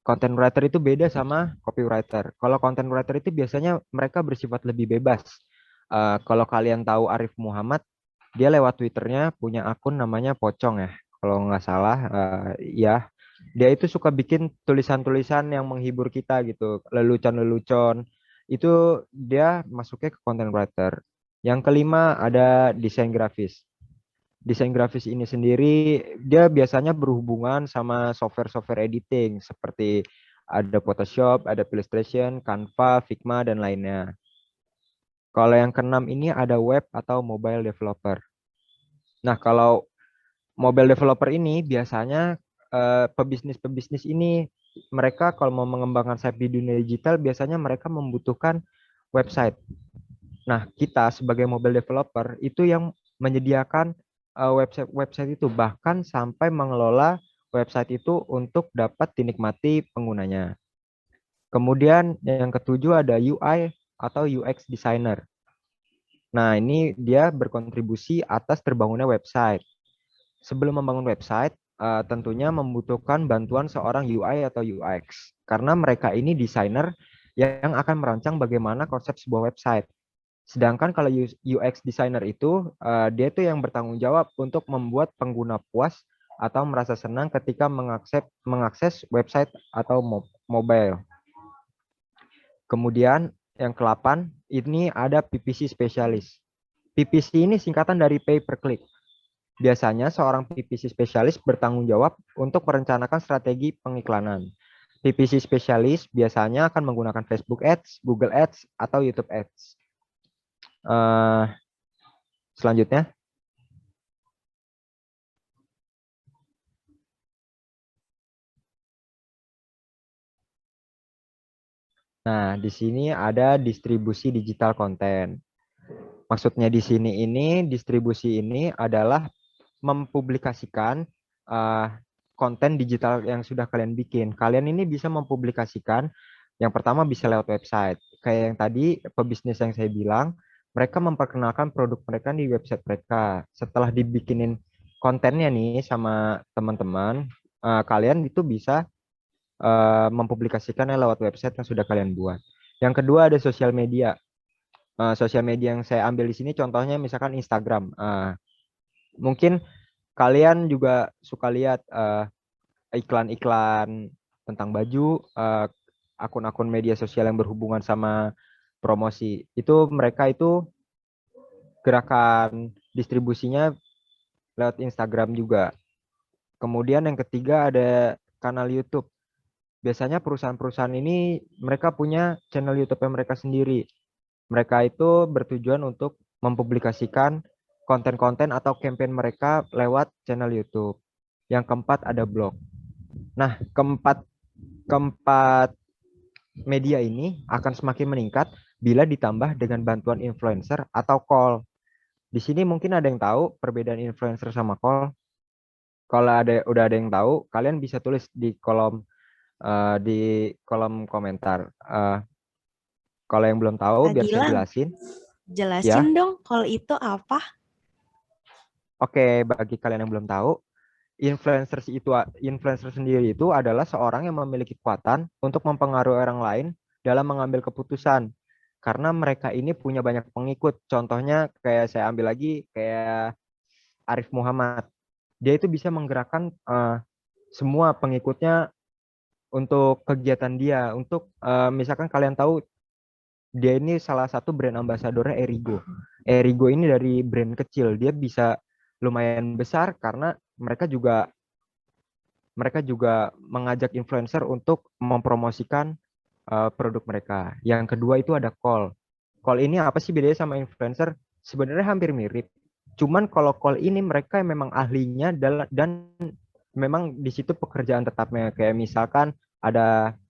Content writer itu beda sama copywriter. Kalau content writer itu biasanya mereka bersifat lebih bebas. Kalau kalian tahu Arif Muhammad, dia lewat Twitternya punya akun namanya Pocong ya. Kalau nggak salah, ya. Dia itu suka bikin tulisan-tulisan yang menghibur kita gitu. Lelucon-lelucon. Itu dia masuknya ke content writer. Yang kelima ada desain grafis. Desain grafis ini sendiri dia biasanya berhubungan sama software-software editing seperti ada Photoshop, ada Illustration, Canva, Figma, dan lainnya. Kalau yang keenam ini ada web atau mobile developer. Nah, kalau mobile developer ini biasanya pebisnis-pebisnis ini mereka kalau mau mengembangkan sayap di dunia digital biasanya mereka membutuhkan website. Nah, kita sebagai mobile developer itu yang menyediakan website itu bahkan sampai mengelola website itu untuk dapat dinikmati penggunanya. Kemudian yang ketujuh ada UI atau UX designer. Nah, ini dia berkontribusi atas terbangunnya website. Sebelum membangun website, tentunya membutuhkan bantuan seorang UI atau UX karena mereka ini desainer yang akan merancang bagaimana konsep sebuah website. Sedangkan kalau UX designer itu, dia itu yang bertanggung jawab untuk membuat pengguna puas atau merasa senang ketika mengakses website atau mobile. Kemudian yang ke-8, ini ada PPC spesialis. PPC ini singkatan dari pay per click. Biasanya seorang PPC spesialis bertanggung jawab untuk merencanakan strategi pengiklanan. PPC spesialis biasanya akan menggunakan Facebook Ads, Google Ads, atau YouTube Ads. Selanjutnya. Nah, di sini ada distribusi digital konten. Maksudnya di sini ini distribusi ini adalah mempublikasikan konten digital yang sudah kalian bikin. Kalian ini bisa mempublikasikan yang pertama bisa lewat website. Kayak yang tadi pebisnis yang saya bilang, mereka memperkenalkan produk mereka di website mereka. Setelah dibikinin kontennya nih sama teman-teman, kalian itu bisa mempublikasikannya lewat website yang sudah kalian buat. Yang kedua ada sosial media. Sosial media yang saya ambil di sini contohnya misalkan Instagram. Mungkin kalian juga suka lihat iklan-iklan tentang baju, akun-akun media sosial yang berhubungan sama promosi. Itu mereka itu gerakan distribusinya lewat Instagram juga. Kemudian yang ketiga ada kanal YouTube. Biasanya perusahaan-perusahaan ini mereka punya channel YouTube yang mereka sendiri. Mereka itu bertujuan untuk mempublikasikan konten-konten atau campaign mereka lewat channel YouTube. Yang keempat ada blog. Nah, keempat media ini akan semakin meningkat bila ditambah dengan bantuan influencer atau call. Di sini mungkin ada yang tahu perbedaan influencer sama call. Kalau udah ada yang tahu, kalian bisa tulis di kolom komentar. Kalau yang belum tahu, biar saya jelasin. Jelasin dong, call itu apa? Oke, bagi kalian yang belum tahu, influencer sendiri itu adalah seorang yang memiliki kekuatan untuk mempengaruhi orang lain dalam mengambil keputusan. Karena mereka ini punya banyak pengikut. Contohnya kayak saya ambil lagi kayak Arif Muhammad. Dia itu bisa menggerakkan semua pengikutnya untuk kegiatan dia. Untuk misalkan kalian tahu dia ini salah satu brand ambasadornya Erigo. Erigo ini dari brand kecil, dia bisa lumayan besar karena mereka juga mengajak influencer untuk mempromosikan produk mereka. Yang kedua itu ada call. Call ini apa sih bedanya sama influencer? Sebenarnya hampir mirip. Cuman kalau call ini mereka memang ahlinya dan memang di situ pekerjaan tetapnya. Kayak misalkan ada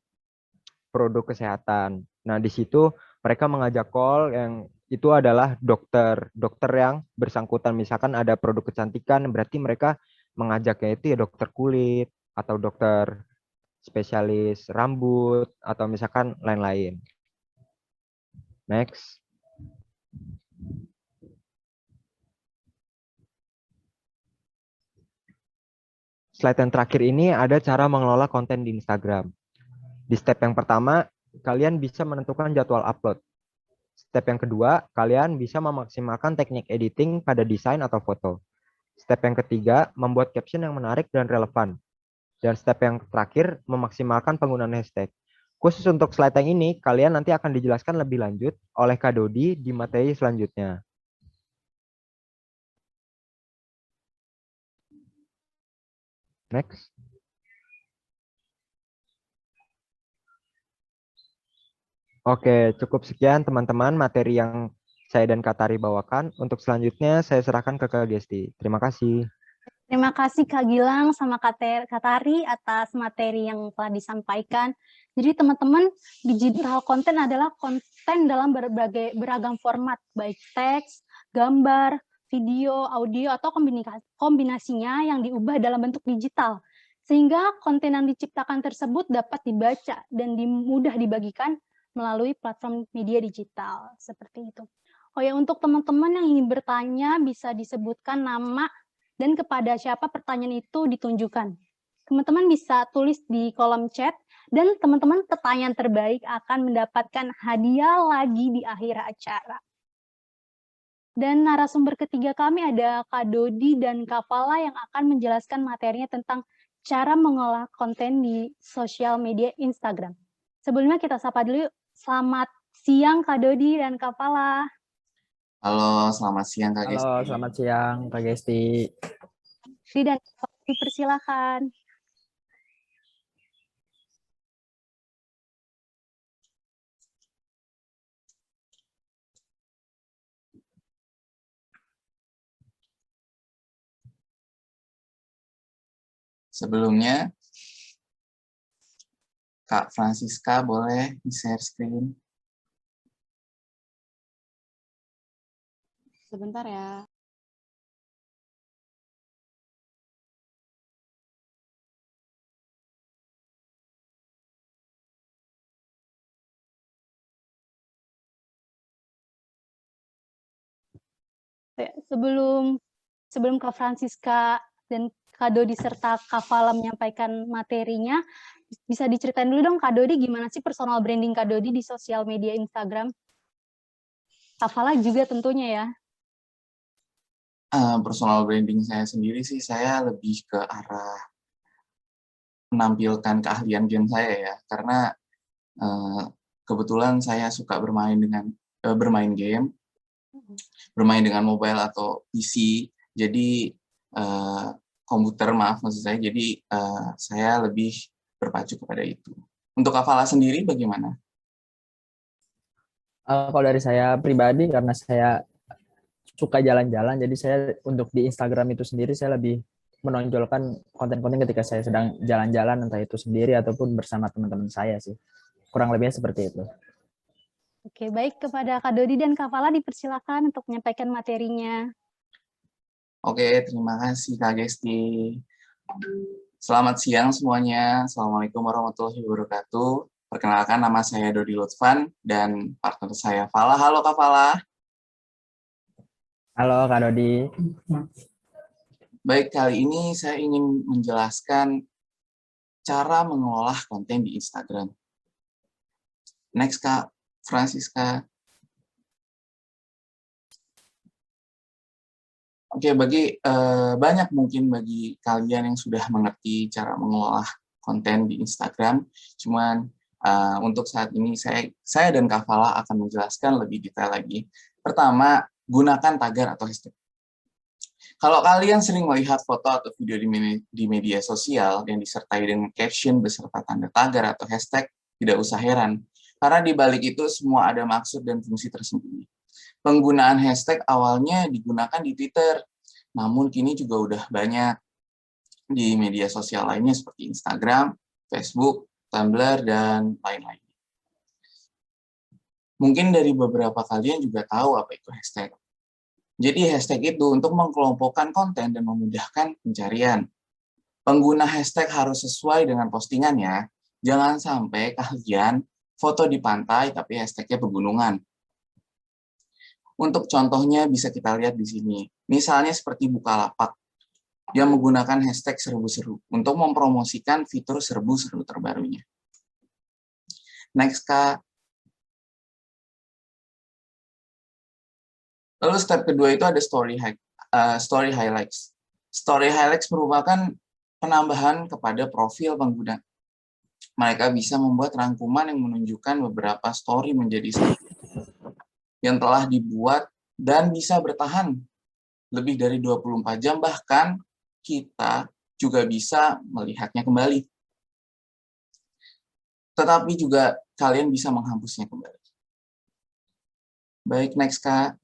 produk kesehatan. Nah, di situ mereka mengajak call yang itu adalah dokter yang bersangkutan. Misalkan ada produk kecantikan, berarti mereka mengajaknya itu ya dokter kulit atau dokter spesialis rambut, atau misalkan lain-lain. Next. Slide yang terakhir ini ada cara mengelola konten di Instagram. Di step yang pertama, kalian bisa menentukan jadwal upload. Step yang kedua, kalian bisa memaksimalkan teknik editing pada desain atau foto. Step yang ketiga, membuat caption yang menarik dan relevan. Dan step yang terakhir, memaksimalkan penggunaan hashtag. Khusus untuk slide yang ini, kalian nanti akan dijelaskan lebih lanjut oleh Kak Dodi di materi selanjutnya. Next. Oke, cukup sekian teman-teman materi yang saya dan Kak Tari bawakan. Untuk selanjutnya saya serahkan ke Kak Gesti. Terima kasih. Terima kasih Kak Gilang sama Kak Tari atas materi yang telah disampaikan. Jadi teman-teman, digital content adalah konten dalam beragam format, baik teks, gambar, video, audio, atau kombinasinya yang diubah dalam bentuk digital. Sehingga konten yang diciptakan tersebut dapat dibaca dan mudah dibagikan melalui platform media digital. Seperti itu. Oh ya, untuk teman-teman yang ingin bertanya, bisa disebutkan nama dan kepada siapa pertanyaan itu ditunjukkan. Teman-teman bisa tulis di kolom chat, dan teman-teman pertanyaan terbaik akan mendapatkan hadiah lagi di akhir acara. Dan narasumber ketiga kami ada Kak Dodi dan Kak Fala yang akan menjelaskan materinya tentang cara mengolah konten di sosial media Instagram. Sebelumnya kita sapa dulu. Selamat siang Kak Dodi dan Kak Fala. Halo, selamat siang Kak Gesti. Halo, selamat siang Kak Gesti. Dan dipersilakan. Sebelumnya, Kak Francisca boleh di-share screen? Sebentar ya. Sebelum Kak Francisca dan Kak Dodi serta Kak Fala menyampaikan materinya, bisa diceritain dulu dong Kak Dodi gimana sih personal branding Kak Dodi di sosial media Instagram? Kak Fala juga tentunya ya. Personal branding saya sendiri sih, saya lebih ke arah menampilkan keahlian game saya ya, karena kebetulan saya suka bermain game, bermain dengan mobile atau PC, jadi komputer maksud saya, jadi saya lebih berpacu kepada itu. Untuk Kak Fala sendiri bagaimana? Kalau dari saya pribadi, karena saya suka jalan-jalan, jadi saya untuk di Instagram itu sendiri saya lebih menonjolkan konten-konten ketika saya sedang jalan-jalan, entah itu sendiri ataupun bersama teman-teman saya sih. Kurang lebihnya seperti itu. Oke, baik, kepada Kak Dodi dan Kak Fala dipersilakan untuk menyampaikan materinya. Oke, terima kasih Kak Gesti. Selamat siang semuanya. Assalamualaikum warahmatullahi wabarakatuh. Perkenalkan, nama saya Dodi Lutfan dan partner saya Fala. Halo Kak Fala. Halo Kak Dodi. Baik, kali ini saya ingin menjelaskan cara mengolah konten di Instagram. Next Kak Francisca. Oke, banyak mungkin bagi kalian yang sudah mengerti cara mengolah konten di Instagram. Cuman untuk saat ini saya dan Kak Fala akan menjelaskan lebih detail lagi. Pertama, gunakan tagar atau hashtag. Kalau kalian sering melihat foto atau video di media sosial yang disertai dengan caption beserta tanda tagar atau hashtag, tidak usah heran. Karena di balik itu semua ada maksud dan fungsi tersembunyi. Penggunaan hashtag awalnya digunakan di Twitter, namun kini juga udah banyak di media sosial lainnya seperti Instagram, Facebook, Tumblr, dan lain-lain. Mungkin dari beberapa kalian juga tahu apa itu hashtag. Jadi hashtag itu untuk mengkelompokkan konten dan memudahkan pencarian. Pengguna hashtag harus sesuai dengan postingan ya. Jangan sampai kalian foto di pantai tapi hashtagnya pegunungan. Untuk contohnya bisa kita lihat di sini. Misalnya seperti Bukalapak yang menggunakan hashtag serbu-seru untuk mempromosikan fitur serbu-seru terbarunya. Next, Kak. Lalu step kedua itu ada story highlights. Story highlights merupakan penambahan kepada profil pengguna. Mereka bisa membuat rangkuman yang menunjukkan beberapa story menjadi satu yang telah dibuat dan bisa bertahan lebih dari 24 jam, bahkan kita juga bisa melihatnya kembali. Tetapi juga kalian bisa menghapusnya kembali. Baik, next, Kak.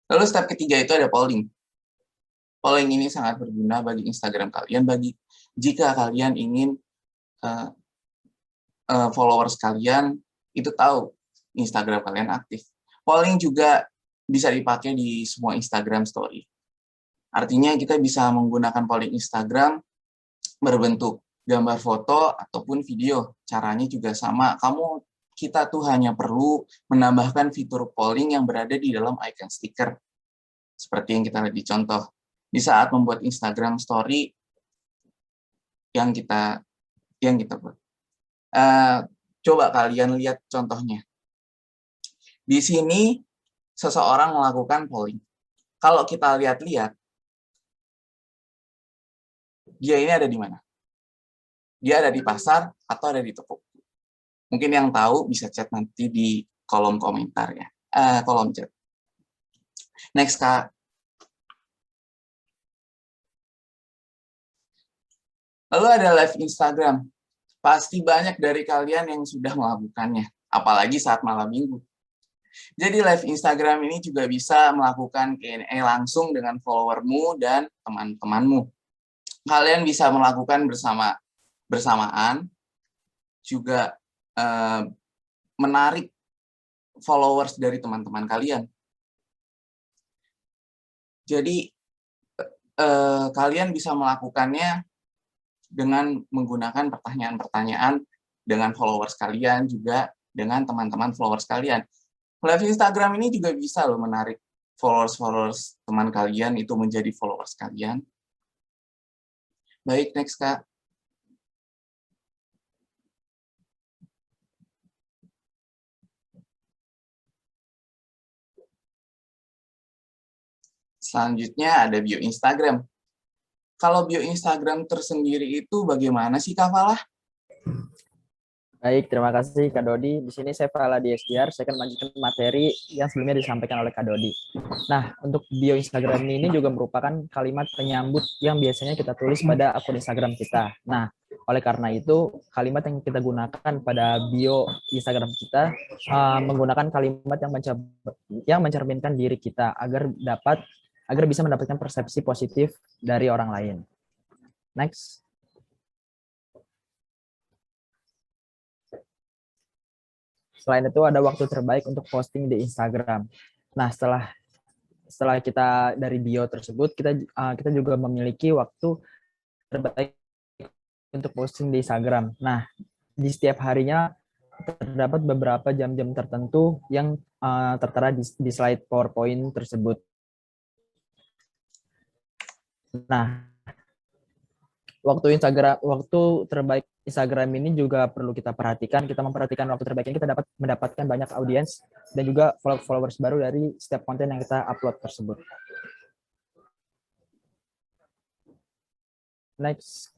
Lalu step ketiga itu ada polling. Polling ini sangat berguna bagi Instagram kalian, jika kalian ingin followers kalian itu tahu Instagram kalian aktif. Polling juga bisa dipakai di semua Instagram story. Artinya kita bisa menggunakan polling Instagram berbentuk gambar foto ataupun video. Caranya juga sama. Kita tuh hanya perlu menambahkan fitur polling yang berada di dalam icon stiker. Seperti yang kita lihat di contoh. Di saat membuat Instagram story yang kita buat. Coba kalian lihat contohnya. Di sini seseorang melakukan polling. Kalau kita lihat-lihat, dia ini ada di mana? Dia ada di pasar atau ada di toko? Mungkin yang tahu bisa chat nanti di kolom komentar ya, kolom chat. Next, Kak. Lalu ada live Instagram. Pasti banyak dari kalian yang sudah melakukannya, apalagi saat malam minggu. Jadi live Instagram ini juga bisa melakukan Q&A langsung dengan followermu dan teman-temanmu. Kalian bisa melakukan bersamaan, juga menarik followers dari teman-teman kalian. Jadi kalian bisa melakukannya dengan menggunakan pertanyaan-pertanyaan dengan followers kalian, juga dengan teman-teman followers kalian. Live Instagram ini juga bisa loh menarik followers teman kalian itu menjadi followers kalian. Baik, next, Kak. Selanjutnya ada bio Instagram. Kalau bio Instagram tersendiri itu bagaimana sih, Kak Falah? Baik, terima kasih Kak Dodi. Di sini saya Fala di SDR, saya akan melanjutkan materi yang sebelumnya disampaikan oleh Kak Dodi. Nah, untuk bio Instagram ini juga merupakan kalimat penyambut yang biasanya kita tulis pada akun Instagram kita. Nah, oleh karena itu, kalimat yang kita gunakan pada bio Instagram kita menggunakan kalimat yang mencerminkan diri kita agar bisa mendapatkan persepsi positif dari orang lain. Next. Selain itu ada waktu terbaik untuk posting di Instagram. Nah, setelah kita dari bio tersebut, kita juga memiliki waktu terbaik untuk posting di Instagram. Nah, di setiap harinya terdapat beberapa jam-jam tertentu yang tertera di slide PowerPoint tersebut. Nah, waktu terbaik Instagram ini juga perlu kita perhatikan. Kita memperhatikan waktu terbaik ini, kita dapat mendapatkan banyak audiens dan juga followers baru dari setiap konten yang kita upload tersebut. Next.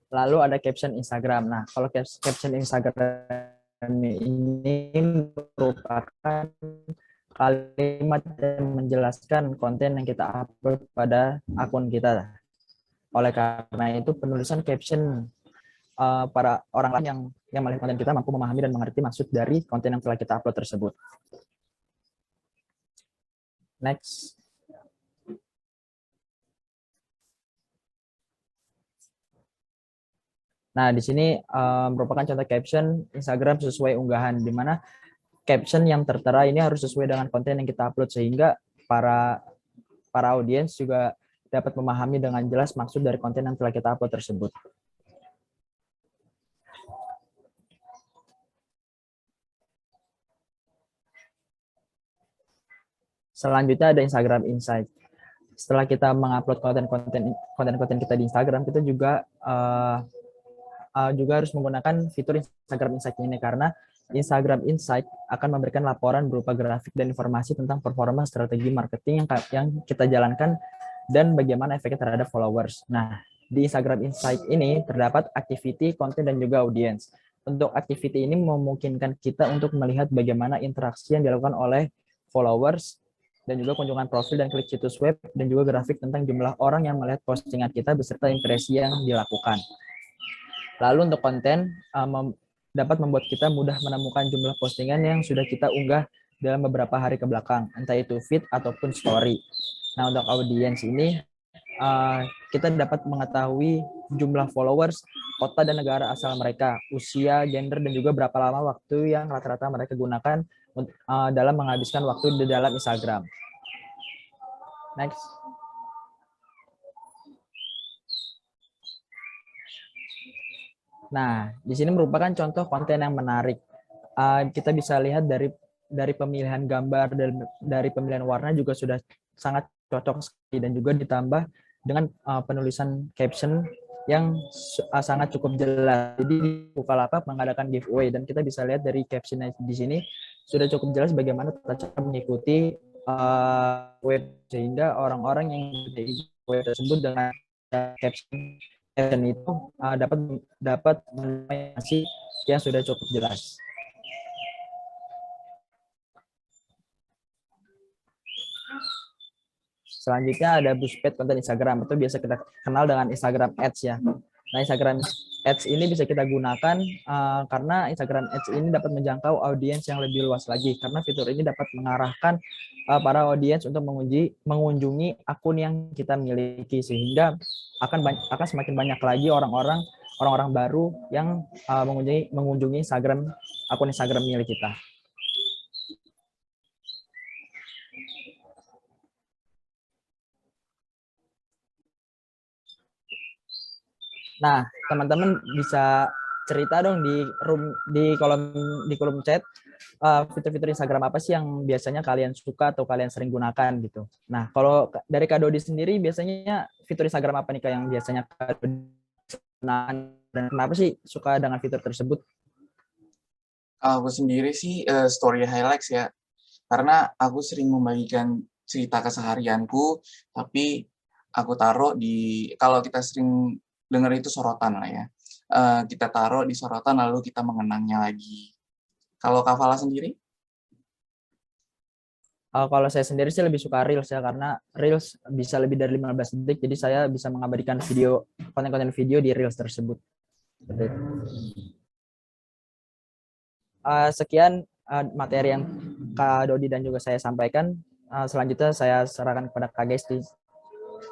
Lalu ada caption Instagram. Nah, kalau caption Instagram ini merupakan kalimat yang menjelaskan konten yang kita upload pada akun kita. Oleh karena itu, penulisan caption para orang lain yang melihat konten kita mampu memahami dan mengerti maksud dari konten yang telah kita upload tersebut. Next. Nah, di sini merupakan contoh caption Instagram sesuai unggahan, di mana caption yang tertera ini harus sesuai dengan konten yang kita upload sehingga para audiens juga dapat memahami dengan jelas maksud dari konten yang telah kita upload tersebut. Selanjutnya ada Instagram Insight. Setelah kita mengupload konten-konten kita di Instagram, kita juga harus menggunakan fitur Instagram Insight ini karena Instagram Insight akan memberikan laporan berupa grafik dan informasi tentang performa strategi marketing yang kita jalankan dan bagaimana efeknya terhadap followers. Nah, di Instagram Insight ini terdapat activity, konten, dan juga audience. Untuk activity ini memungkinkan kita untuk melihat bagaimana interaksi yang dilakukan oleh followers dan juga kunjungan profil dan klik situs web dan juga grafik tentang jumlah orang yang melihat postingan kita beserta impresi yang dilakukan. Lalu untuk konten dapat membuat kita mudah menemukan jumlah postingan yang sudah kita unggah dalam beberapa hari ke belakang, entah itu feed ataupun story. Nah, untuk audiens ini kita dapat mengetahui jumlah followers, kota dan negara asal mereka, usia, gender, dan juga berapa lama waktu yang rata-rata mereka gunakan dalam menghabiskan waktu di dalam Instagram. Next. Nah, di sini merupakan contoh konten yang menarik. Kita bisa lihat dari pemilihan gambar dan dari pemilihan warna juga sudah sangat cocok sekali dan juga ditambah dengan penulisan caption yang sangat cukup jelas. Jadi di Bukalapak mengadakan giveaway dan kita bisa lihat dari captionnya di sini sudah cukup jelas bagaimana cara mengikuti web sehingga orang-orang yang mengikuti web tersebut dengan caption itu dapat informasi yang sudah cukup jelas. Selanjutnya ada Buzzsprout konten Instagram, atau biasa kita kenal dengan Instagram Ads ya. Nah, Instagram Ads ini bisa kita gunakan karena Instagram Ads ini dapat menjangkau audiens yang lebih luas lagi, karena fitur ini dapat mengarahkan para audiens untuk mengunjungi akun yang kita miliki, sehingga akan semakin banyak lagi orang-orang baru yang mengunjungi akun Instagram milik kita. Nah, teman-teman bisa cerita dong di kolom chat fitur-fitur Instagram apa sih yang biasanya kalian suka atau kalian sering gunakan gitu. Nah, kalau dari Kak Dodi sendiri biasanya fitur Instagram apa nih Kak yang biasanya Kak Dodi gunakan dan kenapa sih suka dengan fitur tersebut? Aku sendiri sih story highlights ya, karena aku sering membagikan cerita keseharianku, tapi aku taruh kalau kita sering dengar itu sorotan lah ya. Kita taruh di sorotan lalu kita mengenangnya lagi. Kalau Kak Fala sendiri? Kalau saya sendiri sih lebih suka Reels ya, karena Reels bisa lebih dari 15 detik, jadi saya bisa mengabadikan konten-konten video di Reels tersebut. Sekian materi yang Kak Dodi dan juga saya sampaikan. Selanjutnya saya serahkan kepada Kak Gesti.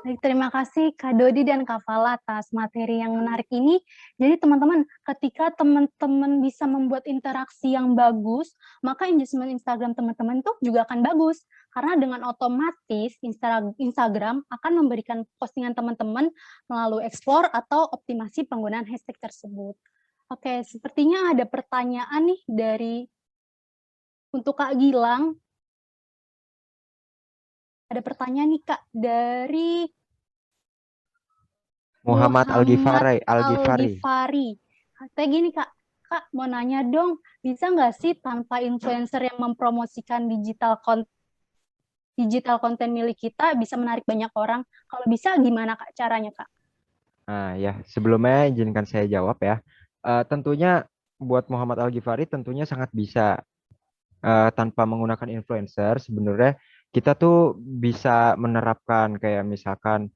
Baik, terima kasih Kak Dodi dan Kak Fala atas materi yang menarik ini. Jadi teman-teman, ketika teman-teman bisa membuat interaksi yang bagus, maka engagement Instagram teman-teman tuh juga akan bagus. Karena dengan otomatis Instagram akan memberikan postingan teman-teman melalui explore atau optimasi penggunaan hashtag tersebut. Oke, sepertinya ada pertanyaan nih untuk Kak Gilang. Ada pertanyaan nih Kak dari Muhammad Al-Ghifari. Katanya gini Kak mau nanya dong, bisa nggak sih tanpa influencer yang mempromosikan digital konten milik kita bisa menarik banyak orang? Kalau bisa gimana Kak caranya Kak? Nah ya, sebelumnya izinkan saya jawab ya. Tentunya buat Muhammad Al-Ghifari tentunya sangat bisa tanpa menggunakan influencer. Sebenarnya kita tuh bisa menerapkan kayak misalkan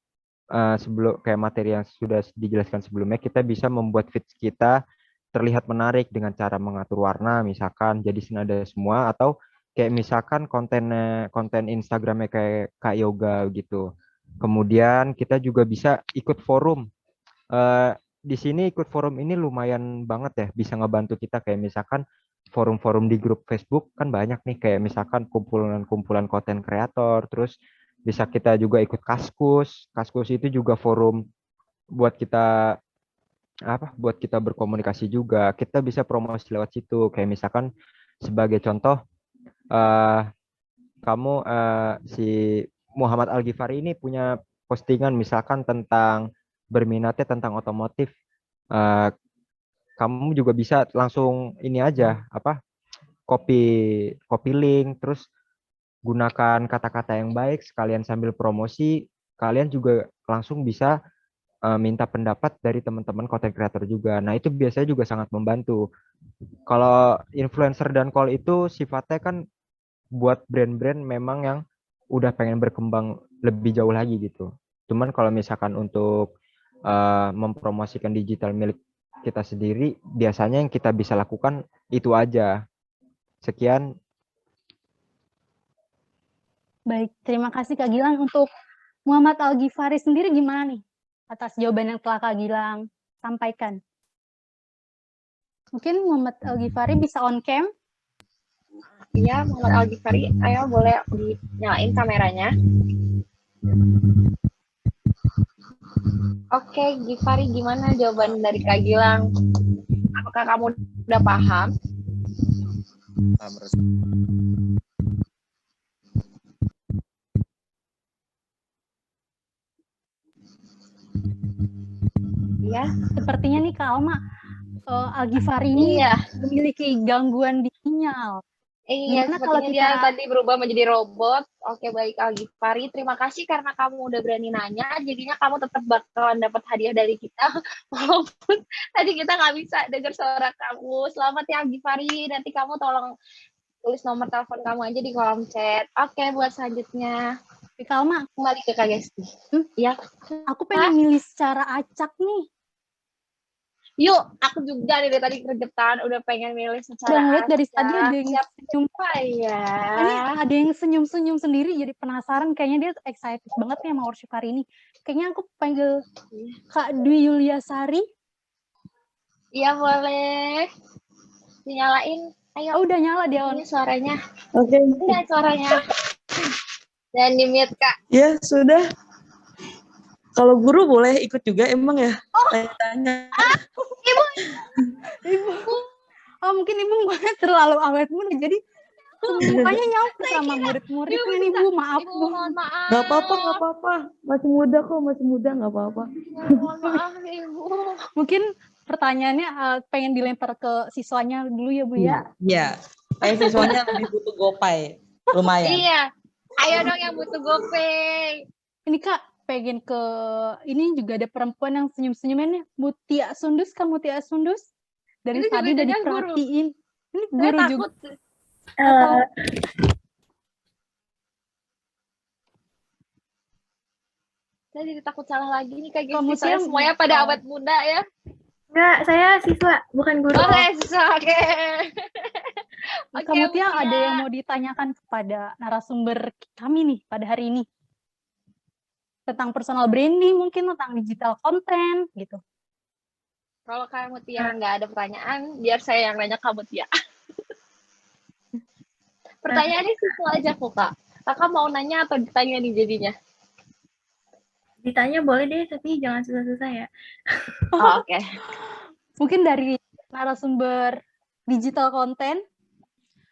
sebelum kayak materi yang sudah dijelaskan sebelumnya, kita bisa membuat feed kita terlihat menarik dengan cara mengatur warna misalkan jadi senada semua, atau kayak misalkan konten Instagramnya kayak Kak Yoga gitu. Kemudian kita juga bisa ikut forum. Di sini ikut forum ini lumayan banget ya, bisa ngebantu kita kayak misalkan forum-forum di grup Facebook kan banyak nih, kayak misalkan kumpulan-kumpulan konten kreator, terus bisa kita juga ikut Kaskus. Kaskus itu juga forum buat kita buat kita berkomunikasi juga. Kita bisa promosi lewat situ. Kayak misalkan sebagai contoh, eh kamu si Muhammad Al-Ghifari ini punya postingan misalkan tentang berminatnya tentang otomotif. Eh, Kamu juga bisa langsung ini aja copy copy link, terus gunakan kata-kata yang baik sekalian sambil promosi. Kalian juga langsung bisa minta pendapat dari teman-teman content creator juga. Nah, itu biasanya juga sangat membantu. Kalau influencer dan call itu sifatnya kan buat brand-brand memang yang udah pengen berkembang lebih jauh lagi gitu. Cuman kalau misalkan untuk mempromosikan digital milik kita sendiri, biasanya yang kita bisa lakukan itu aja. Sekian. Baik, terima kasih Kak Gilang. Untuk Muhammad Al-Ghifari sendiri gimana nih atas jawaban yang telah Kak Gilang sampaikan? Mungkin Muhammad Al-Ghifari bisa on cam? Iya, Muhammad Al-Ghifari, ayo boleh dinyalain kameranya. Oke, Ghifari, gimana jawaban dari Kak Gilang? Apakah kamu udah paham? Ya, sepertinya nih Kak Alma, Al-Ghifari ini memiliki gangguan di sinyal. Iya, sepertinya dia tadi berubah menjadi robot. Oke, baik Al-Ghifari. Terima kasih karena kamu udah berani nanya. Jadinya kamu tetap bakalan dapat hadiah dari kita. Walaupun tadi kita nggak bisa dengar suara kamu. Selamat ya Al-Ghifari. Nanti kamu tolong tulis nomor telepon kamu aja di kolom chat. Oke, buat selanjutnya. Kak Alma, kembali ke Kak Gesti. Ya, aku pengen milih secara acak nih. Yuk, aku juga dari tadi gregetan udah pengen milih secara Udah ngeliat dari tadi ada yang senyum. Ya. Ini ada yang senyum-senyum sendiri, jadi penasaran. Kayaknya dia excited banget nih sama workshop hari ini. Kayaknya aku panggil Kak Dwi Yuliasari. Iya, boleh. Dinyalain. Ayo. Oh, udah nyala dia. Ini suaranya. Oke. Ini suaranya. Dan di-mute, Kak. Ya, sudah. Kalau guru boleh ikut juga emang ya? Tanya. Ibu. Oh, mungkin ibu terlalu awet muda, jadi mukanya nyampe sama murid-murid ini, Bu. Maaf, Bu. Mohon maaf. Gak apa-apa. Masih muda kok, gak apa-apa. Mohon maaf, Ibu. Mungkin pertanyaannya pengen dilempar ke siswanya dulu ya, Bu ya? Iya. Kayak siswanya lebih butuh gopay. Lumayan. Iya. Ayo dong yang butuh gopay. Ini Kak, pengen ke ini juga ada perempuan yang senyum-senyumannya, Mutia Sundus. Kak Mutia Sundus dari itu tadi udah diperhatiin. Ini guru saya juga. Saya jadi takut salah lagi nih Kak Kamu Gesti. Saya semuanya pada awet muda ya. Enggak, saya siswa, bukan guru. Oke, siswa. Oke. Kak Mutia, ada yang mau ditanyakan kepada narasumber kami nih pada hari ini? Tentang personal branding, mungkin tentang digital content, gitu. Kalau Kak Mutia nggak ada pertanyaan, biar saya yang nanya Kak Mutia. Pertanyaannya simpel aja kok, Kak. Kakak mau nanya atau ditanya nih jadinya? Ditanya boleh deh, tapi jangan susah-susah ya. Oh, oke. Mungkin dari narasumber digital content,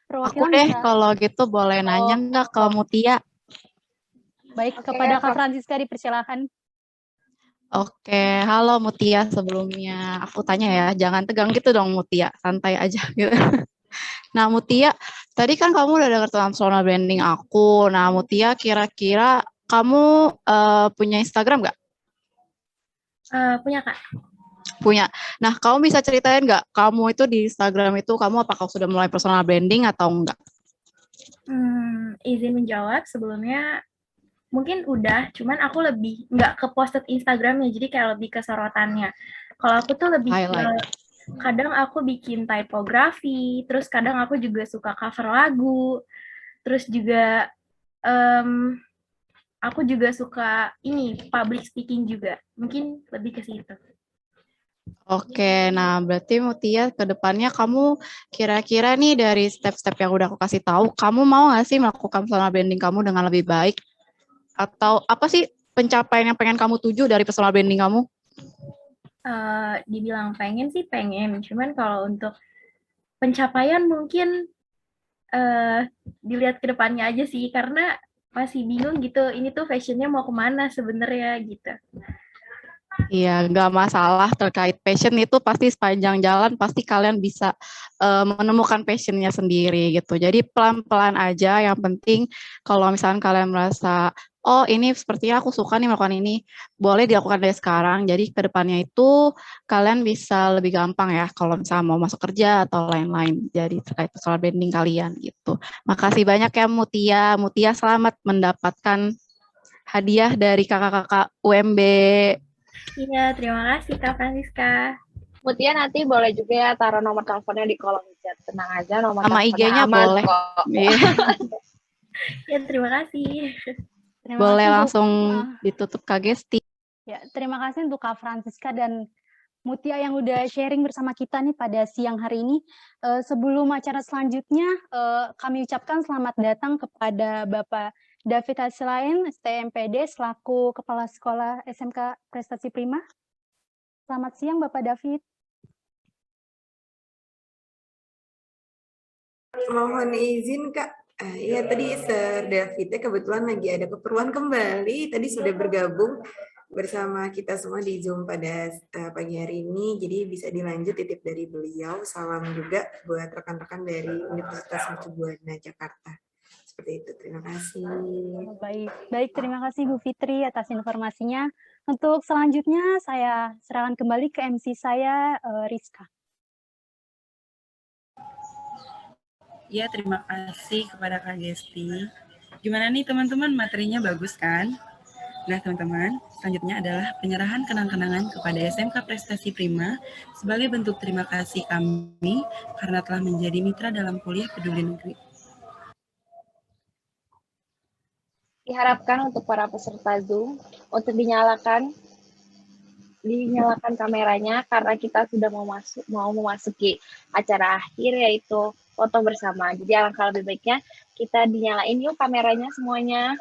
Aku deh kalau gitu boleh nanya nggak ke Mutia? Baik, kepada Kak Francisca dipersilakan. Oke, halo Mutia, sebelumnya aku tanya ya, jangan tegang gitu dong Mutia, santai aja gitu. Nah Mutia, tadi kan kamu udah dengar tentang personal branding aku. Nah Mutia, kira-kira kamu punya Instagram nggak? Punya Kak. Punya. Nah kamu bisa ceritain nggak, kamu itu di Instagram itu kamu apakah sudah mulai personal branding atau enggak? Izin menjawab sebelumnya. Mungkin udah, cuman aku lebih nggak ke posted Instagramnya, jadi kayak lebih ke sorotannya. Kalau aku tuh lebih kadang aku bikin typography, terus kadang aku juga suka cover lagu, terus juga aku juga suka ini public speaking juga, mungkin lebih ke situ. Oke, nah berarti Mutia ke depannya kamu kira-kira nih dari step-step yang udah aku kasih tahu, kamu mau nggak sih melakukan personal branding kamu dengan lebih baik? Atau apa sih pencapaian yang pengen kamu tuju dari personal branding kamu? Dibilang pengen sih pengen, cuman kalau untuk pencapaian mungkin dilihat ke depannya aja sih, karena masih bingung gitu, ini tuh fashionnya mau kemana sebenarnya gitu. Iya, nggak masalah terkait passion itu pasti sepanjang jalan pasti kalian bisa menemukan passionnya sendiri gitu. Jadi pelan-pelan aja. Yang penting kalau misalkan kalian merasa oh ini sepertinya aku suka nih melakukan ini, boleh dilakukan dari sekarang. Jadi ke depannya itu kalian bisa lebih gampang ya kalau misalnya mau masuk kerja atau lain-lain. Jadi terkait personal branding kalian gitu. Makasih banyak ya Mutia. Mutia selamat mendapatkan hadiah dari kakak-kakak UMB. Iya, terima kasih Kak Francisca. Mutia nanti boleh juga ya taruh nomor teleponnya di kolom chat. Tenang aja, nomor Sama teleponnya IG-nya aman boleh. kok. Iya. Ya, terima kasih. Terima Boleh kasih langsung ditutup Kak Gesti. Ya, terima kasih untuk Kak Francisca dan Mutia yang udah sharing bersama kita nih pada siang hari ini. Sebelum acara selanjutnya, kami ucapkan selamat datang kepada Bapak David Hasilain, STMPD, selaku Kepala Sekolah SMK Prestasi Prima. Selamat siang Bapak David. Mohon izin Kak. Iya tadi Sir Davidnya kebetulan lagi ada keperluan kembali. Tadi sudah bergabung bersama kita semua di Zoom pada pagi hari ini. Jadi bisa dilanjut titip dari beliau. Salam juga buat rekan-rekan dari Universitas Mercu Buana Jakarta. Seperti itu. Terima kasih. Baik, terima kasih Bu Fitri atas informasinya. Untuk selanjutnya saya serahkan kembali ke MC saya, Rizka. Ya, terima kasih kepada Kak Gesti. Gimana nih teman-teman, materinya bagus kan? Nah teman-teman, selanjutnya adalah penyerahan kenang-kenangan kepada SMK Prestasi Prima sebagai bentuk terima kasih kami karena telah menjadi mitra dalam kuliah peduli negeri. Diharapkan untuk para peserta Zoom untuk dinyalakan kameranya karena kita sudah mau memasuki acara akhir yaitu foto bersama. Jadi alangkah lebih baiknya kita dinyalain yuk kameranya semuanya.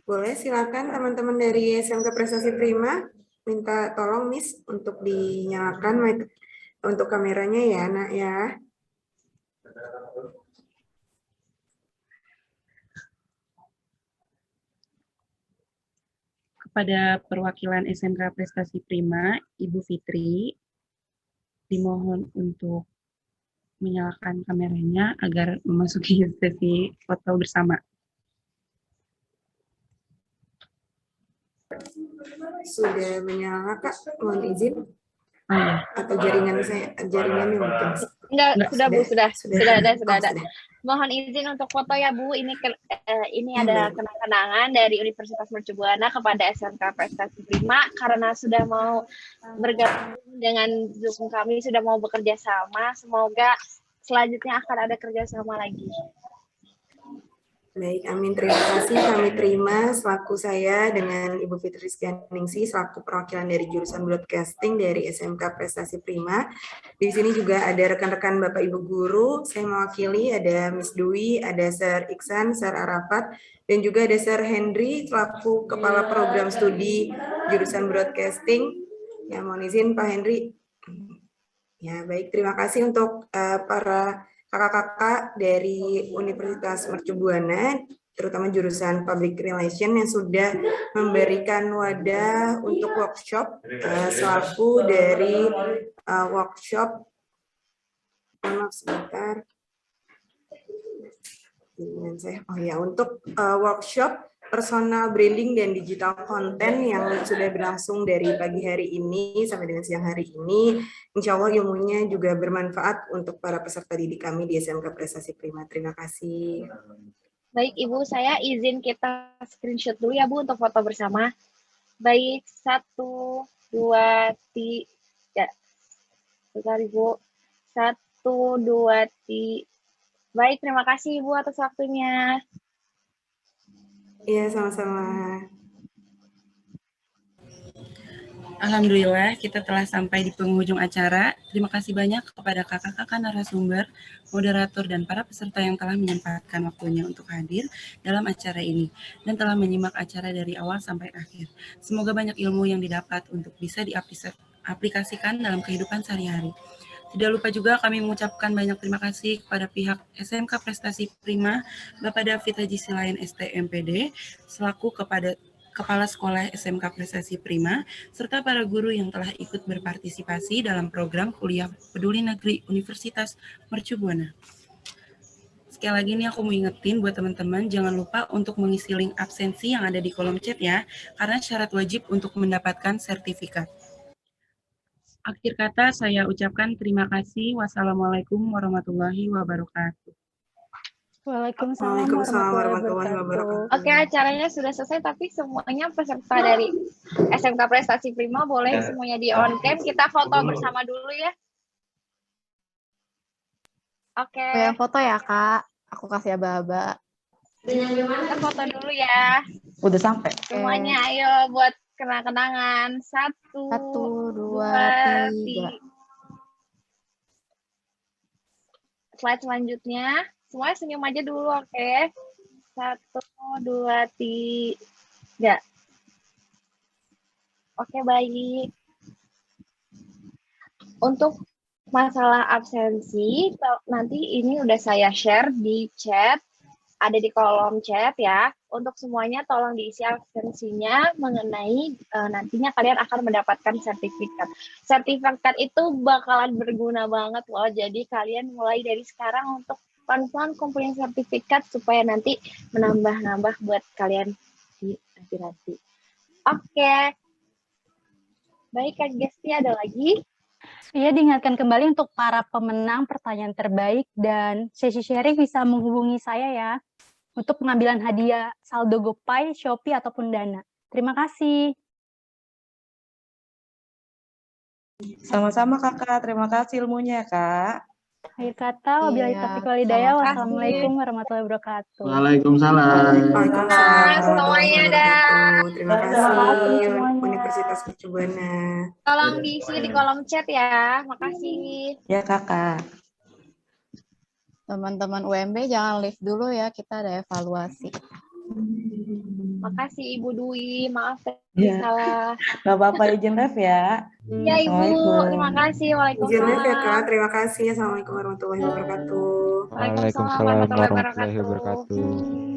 Boleh silakan teman-teman dari SMK Prestasi Prima minta tolong Miss untuk dinyalakan untuk kameranya ya Nak ya. Kepada perwakilan SMK Prestasi Prima, Ibu Fitri, dimohon untuk menyalakan kameranya agar memasuki sesi foto bersama. Sudah menyala Kak, mohon izin. Oh, iya. Atau jaringannya mungkin. Enggak, sudah Bu, sudah ada. Sudah. Mohon izin untuk foto ya Bu. Ini ada kenang-kenangan dari Universitas Mercu Buana kepada SMK Prestasi Prima karena sudah mau bergabung dengan Zoom kami, sudah mau bekerja sama. Semoga selanjutnya akan ada kerjasama lagi. Baik, amin. Terima kasih. Kami terima selaku saya dengan Ibu Fitri Ningsih selaku perwakilan dari jurusan broadcasting dari SMK Prestasi Prima. Di sini juga ada rekan-rekan Bapak Ibu guru. Saya mewakili ada Miss Dwi, ada Sir Iksan, Sir Arafat, dan juga ada Sir Henry selaku Kepala Program Studi jurusan broadcasting. Ya, mohon izin Pak Henry. Ya, baik. Terima kasih untuk para kakak-kakak dari Universitas Mercu Buana, terutama jurusan Public Relation yang sudah memberikan wadah untuk workshop selaku dari workshop. Maaf sebentar. Untuk workshop personal branding dan digital content yang sudah berlangsung dari pagi hari ini sampai dengan siang hari ini. Insya Allah ilmunya juga bermanfaat untuk para peserta didik kami di SMK Prestasi Prima. Terima kasih. Baik Ibu, saya izin kita screenshot dulu ya Bu untuk foto bersama. Baik, 1, 2, 3. Ya, bentar Ibu. 1, 2, 3. Baik, terima kasih Ibu atas waktunya. Iya, sama-sama. Alhamdulillah kita telah sampai di penghujung acara. Terima kasih banyak kepada kakak-kakak narasumber, moderator, dan para peserta yang telah menyempatkan waktunya untuk hadir dalam acara ini dan telah menyimak acara dari awal sampai akhir. Semoga banyak ilmu yang didapat untuk bisa diaplikasikan dalam kehidupan sehari-hari. Tidak lupa juga kami mengucapkan banyak terima kasih kepada pihak SMK Prestasi Prima, Bapak David Haji Silayan STMPD, selaku Kepala Sekolah SMK Prestasi Prima, serta para guru yang telah ikut berpartisipasi dalam program Kuliah Peduli Negeri Universitas Mercu Buana. Sekali lagi nih aku mau ingetin buat teman-teman, jangan lupa untuk mengisi link absensi yang ada di kolom chat ya, karena syarat wajib untuk mendapatkan sertifikat. Akhir kata saya ucapkan terima kasih. Wassalamualaikum warahmatullahi wabarakatuh. Waalaikumsalam warahmatullahi wabarakatuh. Oke, acaranya sudah selesai, tapi semuanya peserta dari SMK Prestasi Prima boleh semuanya di on cam. Kita foto bersama dulu ya. Oke. Yang foto ya Kak, aku kasih aba-aba. Kita foto dulu ya. Udah sampai. Semuanya ayo buat kenang-kenangan. 1, 2, 3. Slide selanjutnya. Semuanya senyum aja dulu, oke? 1, 2, 3. Oke, baik. Untuk masalah absensi, nanti ini udah saya share di chat, ada di kolom chat ya. Untuk semuanya tolong diisi absensinya mengenai nantinya kalian akan mendapatkan sertifikat. Sertifikat itu bakalan berguna banget loh, jadi kalian mulai dari sekarang untuk pelan-pelan kumpulin sertifikat supaya nanti menambah-nambah buat kalian di nanti. Oke. Baik, Kak Gesti, ada lagi? Iya, diingatkan kembali untuk para pemenang pertanyaan terbaik dan sesi sharing bisa menghubungi saya ya untuk pengambilan hadiah saldo GoPay, Shopee, ataupun Dana. Terima kasih. Sama-sama Kakak, terima kasih ilmunya Kak. Akhir kata, wabillahi taufiq wal hidayah. Wassalamualaikum warahmatullahi wabarakatuh. Waalaikumsalam. Waalaikumsalam semuanya warahmatullahi wabarakatuh. Terima kasih semuanya. Universitas Mercu Buana. Tolong diisi di kolom chat ya. Makasih. Ya Kakak. Teman-teman UMB jangan live dulu ya, kita ada evaluasi. Makasih Ibu Dwi, maaf Ya. salah. Gak apa-apa, izin ref ya. Iya Ibu, terima kasih. Izin live ya Kak, Waalaikumsalam. terima kasih. Assalamualaikum warahmatullahi wabarakatuh. Waalaikumsalam warahmatullahi wabarakatuh.